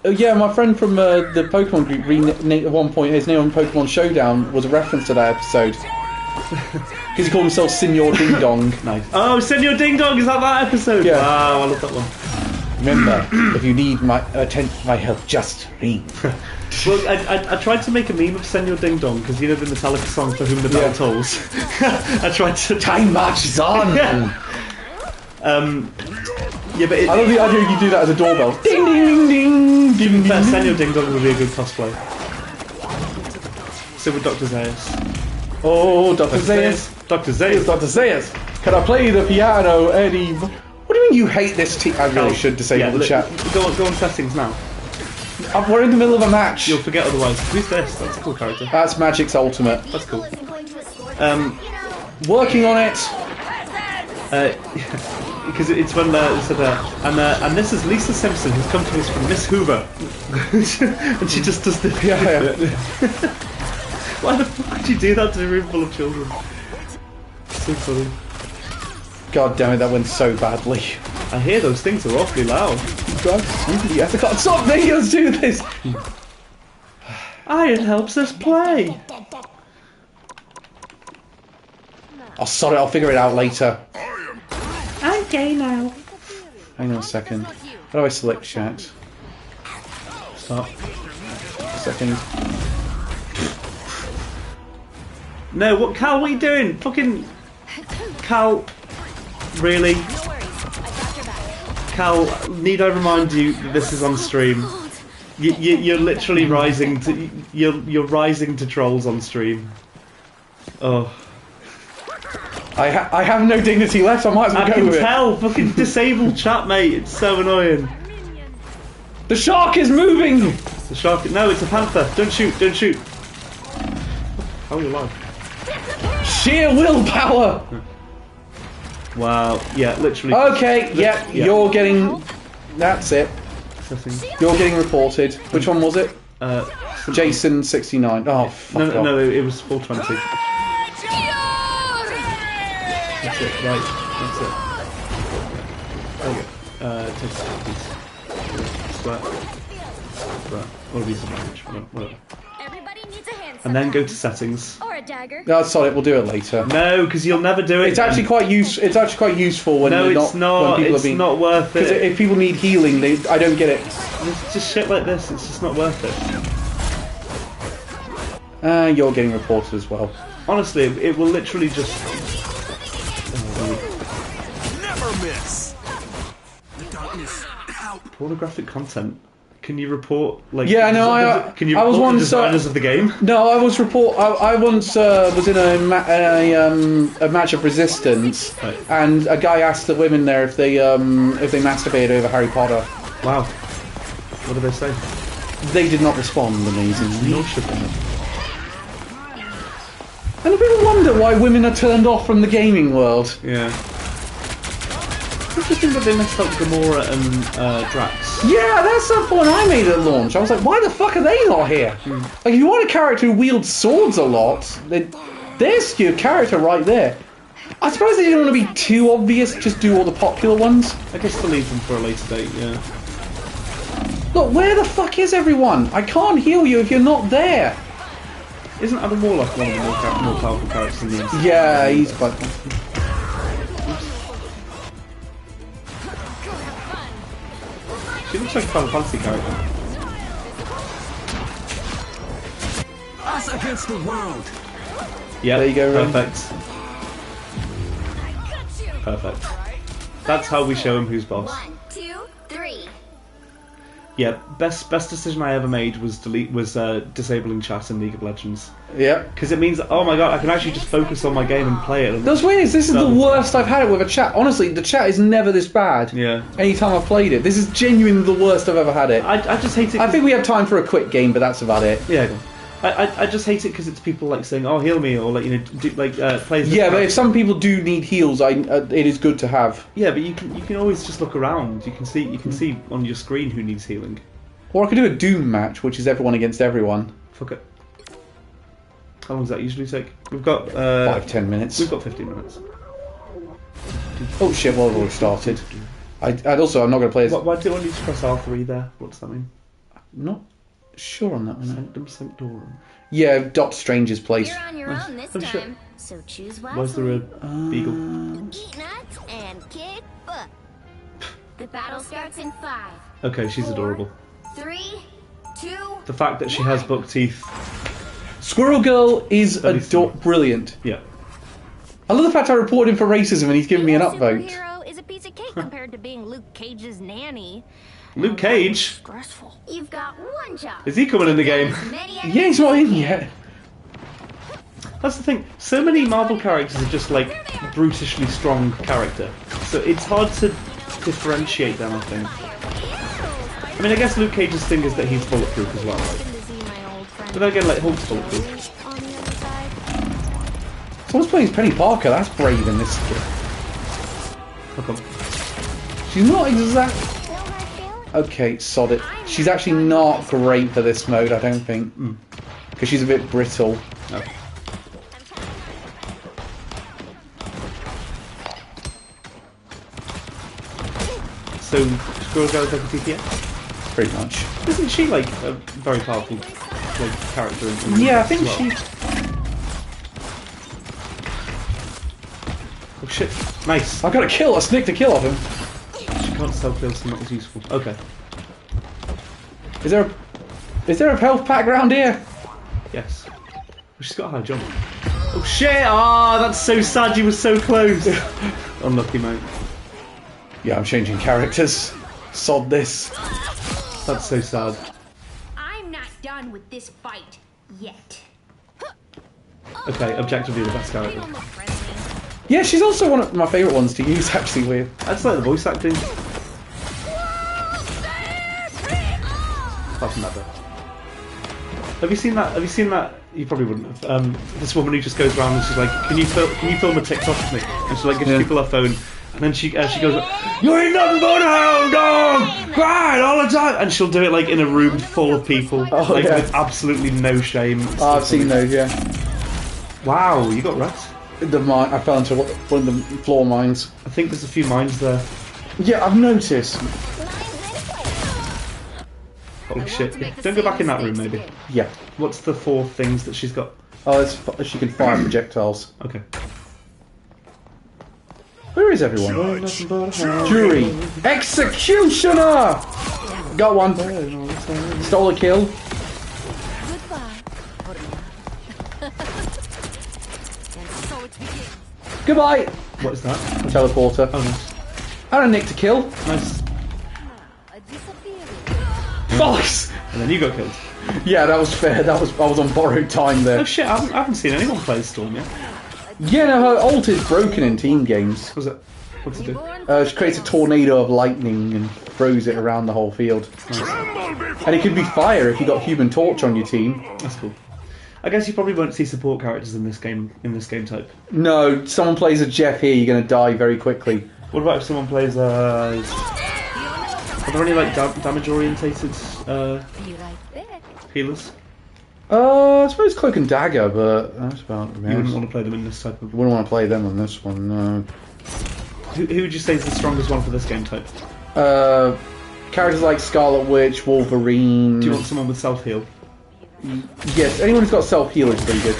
Yeah, my friend from the Pokemon group, at one point, his name on Pokemon Showdown was a reference to that episode. Because he called himself Senor Ding Dong. Nice. Oh, Senor Ding Dong, is that episode? Yeah. Wow, I love that one. Remember, if you need my help, just ring. Well, I tried to make a meme of Senor Ding Dong because you know the Metallica song For Whom the Bell Yeah. Tolls. I tried to. Time marches on! Yeah, but I love the idea you do that as a doorbell. Ding ding ding ding ding ding. Senor Ding Dong would be a good cosplay. So with Dr. Zayas. Oh, Dr. Zayas. Dr. Zayas. Dr. Zayas. Can I play the piano, Eddie? What do you mean you hate this team? I really should disable the chat. Go on settings now. We're in the middle of a match. You'll forget otherwise. Who's this? That's a cool character. That's Magic's ultimate. That's cool. Working on it. Because it's when and this is Lisa Simpson who's come to us from Miss Hoover, and she just does the Yeah. Why the fuck would you do that to a room full of children? So funny. God damn it, that went so badly. I hear those things are awfully loud. God, yes, I can't stop me. Let's do this. Iron helps us play. Oh, sorry, I'll figure it out later. I'm gay now. Hang on a second. How do I select chat? Stop. Second. No, what, Cal? What are you doing? Fucking Cal. Really? Cal, need I remind you that this is on stream? You're literally rising to you're rising to trolls on stream. Oh, I have no dignity left. I might as well I go can with it. tell. Fucking disable chat, mate. It's so annoying. The shark is moving. The shark. No, it's a panther. Don't shoot. Don't shoot. How are you alive? Sheer willpower. Wow. Yeah, literally. Okay. Yeah, Yeah. you're getting. That's it. Settings. You're getting reported. Which one was it? Jason. Jason69. Oh, fuck off. No, it was 420. That's it, right. That's it. There you go. Take that, please. Sweat. What are these advantage? Whatever. Everybody needs a hand. And then go to settings. Or a dagger. No, sorry, we'll do it later. No, because you'll never do it. It's actually quite It's actually quite useful when No, you're it's when not. people It's are being. not worth Because it. if people need healing, I don't get it. It's just shit like this. It's just not worth it. You're getting reported as well. Honestly, it will literally just. Never miss. The darkness out. Pornographic content. Can you report like? Yeah, no, Can you I was report the once, designers of the game? No, I once was in a match of Resistance, Right. and a guy asked the women there if they masturbated over Harry Potter. Wow. What did they say? They did not respond. Amazingly. Nor should they. And people wonder why women are turned off from the gaming world. Yeah. Interesting that they messed up Gamora and Drax. Yeah, that's the point I made at launch. I was like, why the fuck are they not here? Like, if you want a character who wields swords a lot, then there's your character right there. I suppose they didn't want to be too obvious, just do all the popular ones. I guess to leave them for a later date, yeah. Look, where the fuck is everyone? I can't heal you if you're not there. Isn't Adam Warlock one of the more powerful characters in the MCU? Yeah, he's quite... She looks like a Final Fantasy character. Us against the world. Yeah, There you go, Ren. perfect. Perfect. That's how we show him who's boss. 1, 2, 3. Yeah, best decision I ever made was disabling chat in League of Legends, Yeah. because it means, oh my god, I can actually just focus on my game and play it. The weird is, this is the worst I've had it with a chat. Honestly, the chat is never this bad. Yeah. Anytime I've played it. This is genuinely the worst I've ever had it. I just hate it. I think we have time for a quick game, but that's about it. Yeah. I just hate it because it's people like saying, "Oh, heal me," or like players. Yeah, but if some people do need heals, it is good to have. Yeah, but you can always just look around. You can see on your screen who needs healing. Or I could do a Doom match, which is everyone against everyone. Fuck it. How long does that usually take? We've got 5-10 minutes. We've got 15 minutes. Oh shit! Well, I've already started. I'm not going to play as. Why do I need to press R3 there? What does that mean? I'm not sure on that one. Sanctum Sanctorum. Yeah, Doctor Strange's place. You're on your own this Oh, shit. time, so choose Why is there wisely. a beagle? Eat nuts and kick butt. The battle starts in 5, Okay, she's adorable. 3, 2. The fact that she has buck teeth. Squirrel Girl is Amazing. brilliant. Yeah. I love the fact I reported him for racism and he's giving me an upvote. Superhero is a piece of cake compared to being Luke Cage's nanny. Luke Cage? Stressful. You've got one job. Is he coming in the game? Yeah, he's not in yet. That's the thing. So many Marvel characters are just like brutishly strong character. So it's hard to differentiate them, I think. I mean, I guess Luke Cage's thing is that he's bulletproof as well, right? But then again, like, Hulk's bulletproof. On the other side. Someone's playing as Penny Parker, that's brave in this kid. How come? She's not exact. Feel my feelings? Okay, sod it. She's actually not great for this mode, I don't think. Because she's a bit brittle. No. So, Squirrel Girl's like a TPS? Pretty much. Isn't she like a very powerful like character? In Yeah, I as think well? she... Oh shit! Nice. I got a kill, I snicked a kill off him. She can't self-heal, so that was useful. Okay. Is there a health pack around here? Yes. Oh, she's got a high jump. Oh shit! Ah, that's so sad. You were so close. Unlucky, mate. Yeah, I'm changing characters. Sod this. That's so sad. I'm not done with this fight yet. Okay, objectively the best character. Feel more friendly. Yeah, she's also one of my favourite ones to use, actually, weird. I just like the voice acting. Apart from that bit. Have you seen that? Have you seen that? You probably wouldn't have. This woman who just goes around and she's like, "Can you film a TikTok with me?" And she like gives Yeah. people her phone, and then she goes, "You ain't nothing but a hound dog, crying all the time," and she'll do it like in a room full of people, Oh, like yeah. with absolutely no shame. It's Oh, I've so seen funny. those, yeah. Wow, you got wrecked. I fell into one of the floor mines. I think there's a few mines there. Yeah, I've noticed. Holy want shit! to make the Don't go back in that same room, maybe. mistakes Yeah. What's the 4 things that she's got? Oh, she can fire projectiles. Okay. Where is everyone? Jury. Executioner! Got one. Stole a kill. Goodbye. And so it begins. Goodbye. What is that? Teleporter. Oh, nice. And a nick to kill. Nice. A disappearing. Bollocks! And then you got killed. Yeah, that was fair. I was on borrowed time Oh there. shit! I haven't seen anyone play Storm yet. Yeah, no, her ult is broken in team games. Was it? What's it do? She creates a tornado of lightning and throws it around the whole field. And it could be fire if you got Human Torch on your team. That's cool. I guess you probably won't see support characters in this game type. No, someone plays a Jeff here, you're going to die very quickly. What about if someone plays are there any like damage orientated Be right back. healers? I suppose Cloak and Dagger, but that's about it. You wouldn't want to play them in this type of. Wouldn't want to play them on this one, no. Who would you say is the strongest one for this game type? Characters like Scarlet Witch, Wolverine. Do you want someone with self heal? Yes, anyone who's got self heal is pretty good.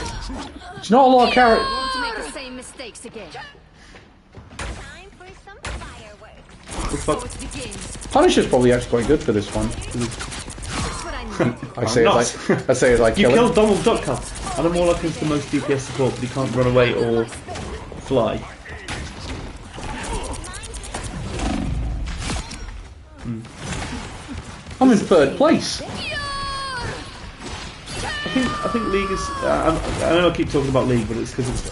It's not a lot of characters. Won't make the same mistakes again. Time for some fireworks. What the fuck? So it begins. Punisher's probably actually quite good for this one. That's what I need. I say it like You kill killed it. Donald Duck, Cal. And I'm more likely to the most DPS support, but he can't run away or fly. I'm in third place. I think League is. I know I keep talking about League, but it's because it's.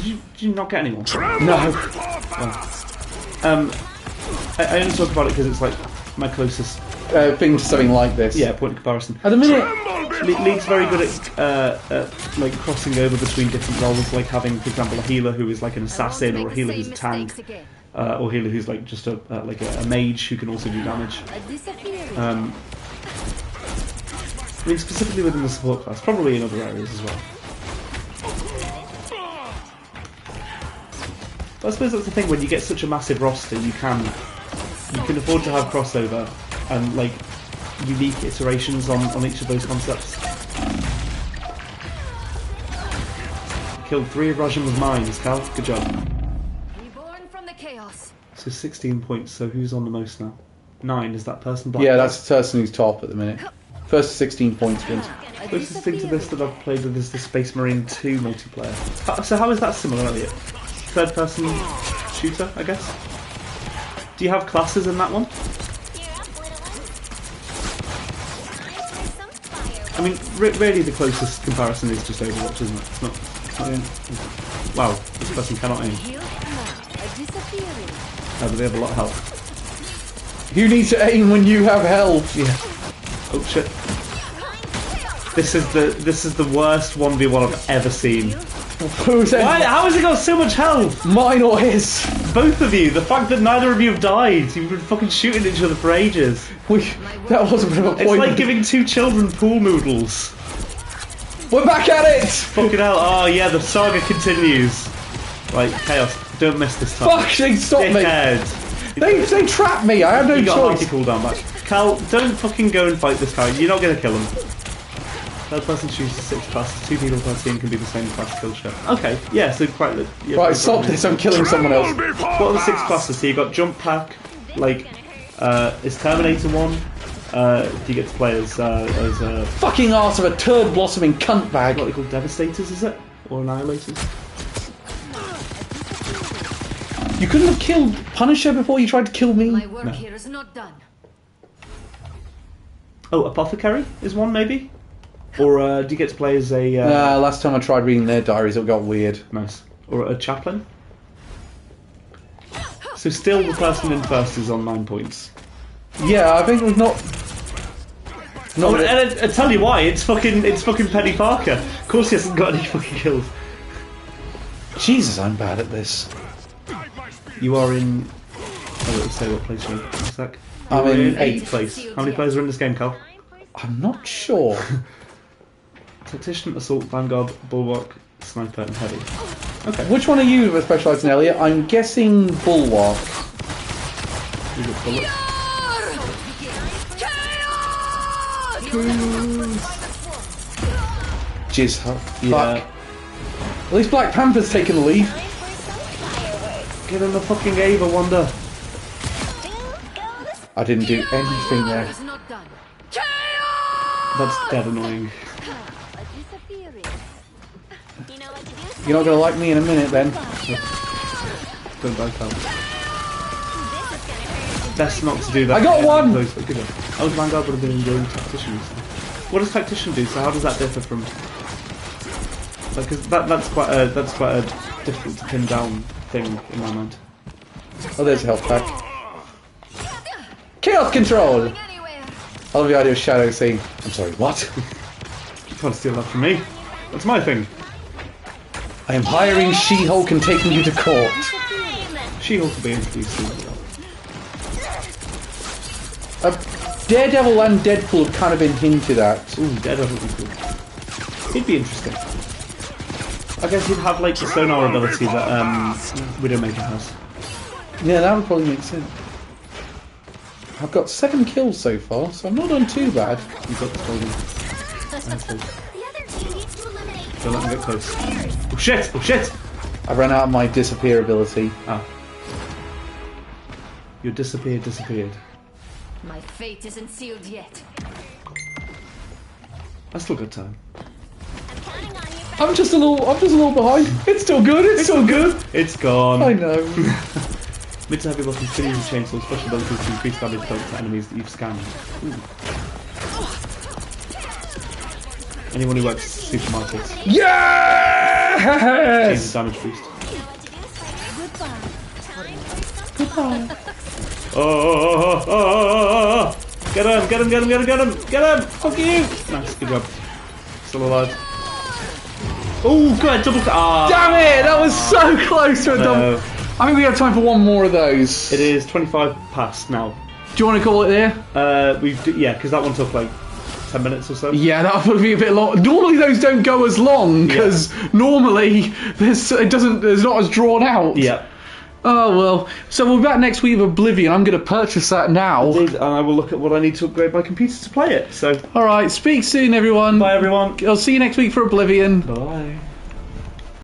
Did you not get anyone? No. I only talk about it because it's like my closest. Thing to something like this. Yeah, point of comparison. At the minute, League's very good at like crossing over between different roles, like having, for example, a healer who is like an assassin, or a healer who's a tank, or a healer who's like just a mage who can also do damage. I mean, specifically within the support class, probably in other areas as well. But I suppose that's the thing, when you get such a massive roster, you can afford to have crossover and like unique iterations on each of those concepts. Killed 3 of Raja's mines, Cal. Good job. Reborn from the chaos. So 16 points, so who's on the most now? 9, is that person Black? yeah, that's the person who's top at the minute. First 16 points wins. Closest thing to this that I've played with is the Space Marine 2 multiplayer. So how is that similar, Elliot? Third person shooter, I guess? Do you have classes in that one? I mean, really the closest comparison is just Overwatch, isn't it? It's not wow, this person cannot aim. But they have a lot of health. You need to aim when you have health. Yeah. Oh shit. This is the worst 1v1 I've ever seen. Who's Why? How has he got so much health? Mine or his? Both of you. The fact that neither of you have died. You've been fucking shooting at each other for ages. That was a bit of a point. It's like giving 2 children pool noodles. We're back at it! Fucking hell. Oh yeah, the saga continues. Right, Chaos. Don't miss this time. Fuck, they stopped me. Dickhead. They trapped me. I have no You got a mighty choice. cooldown back. Cal, don't fucking go and fight this guy. You're not going to kill him. Third person shoots 6 classes. 2 people per team can be the same class kill shot. Okay, yeah, so quite. Yeah, Right, stop this. I'm killing someone else. What are the 6 classes? So you got jump pack, like, is Terminator 1? Do you get to play as Fucking arse of a turd blossoming cunt bag. what they call Devastators, is it? Or Annihilators? You couldn't have killed Punisher before you tried to kill me? My work here is not done. Oh, Apothecary is one, maybe? Or do you get to play as a... Last time I tried reading their diaries, it got weird. Nice. Or a chaplain? So still the person in first is on 9 points. Yeah, I think it was not... Oh, and I tell you why, it's fucking Penny Parker. Of course he hasn't got any fucking kills. Jesus, I'm bad at this. You are in... Oh, let's say what place you're in. One sec. I'm You're in 8th place. How many players are in this game, Cal? I'm not sure. Tactician, Assault, Vanguard, Bulwark, Sniper, and Heavy. Okay. Which one are you with specialised in, Elliot? I'm guessing Bulwark. You got Bullet. Jizz, Yeah. fuck. At least Black Panther's taken the lead. Give him a fucking Ava, Wanda. I didn't do anything there. It's not done. That's dead annoying. You're not going to like me in a minute then. Don't die, Cal. Best not to do that. I got again. one! Good one. Oh, Vanguard would have been going Tactician. What does Tactician do? So how does that differ from... Like, 'cause that's quite a difficult to pin down thing in my mind. Oh, there's a health pack. Chaos control! I love the idea of Shadow saying, I'm sorry, what? You can't steal that from me. That's my thing. I am hiring She-Hulk and taking you to court. She-Hulk will be introduced soon. Daredevil and Deadpool have kind of been hinted at. Ooh, Daredevil would be cool. He'd be interesting. I guess he'd have like the sonar ability that Widowmaker has. Yeah, that would probably make sense. I've got 7 kills so far, so I'm not done too bad. You've got the golden. The other team needs to eliminate Don't let him get close. Oh shit! Oh shit! I ran out of my disappear ability. Ah. You disappeared. My fate isn't sealed yet. That's still a good time. I'm counting on you. I'm just a little behind. It's still good. It's still good. It's gone. I know. Mid to heavy weapons continue to chainsaw special abilities to increase damage dealt to enemies that you've scanned. Ooh. Anyone who works at supermarkets. Change Yes! the damage boost. Goodbye. Oh! Get him! Fuck you! Nice, good job. Still alive. Oh, good! Double. Ah! Damn it! That was so close to a No. double. I think we have time for one more of those. It is 25 past now. Do you want to call it there? Because that one took like 10 minutes or so. Yeah, that would be a bit long. Normally those don't go as long because normally there's not as drawn out. Yeah. Oh well. So we'll be back next week with Oblivion. I'm going to purchase that now. Indeed, and I will look at what I need to upgrade my computer to play it. So, All right. Speak soon, everyone. bye everyone. I'll see you next week for Oblivion. Bye.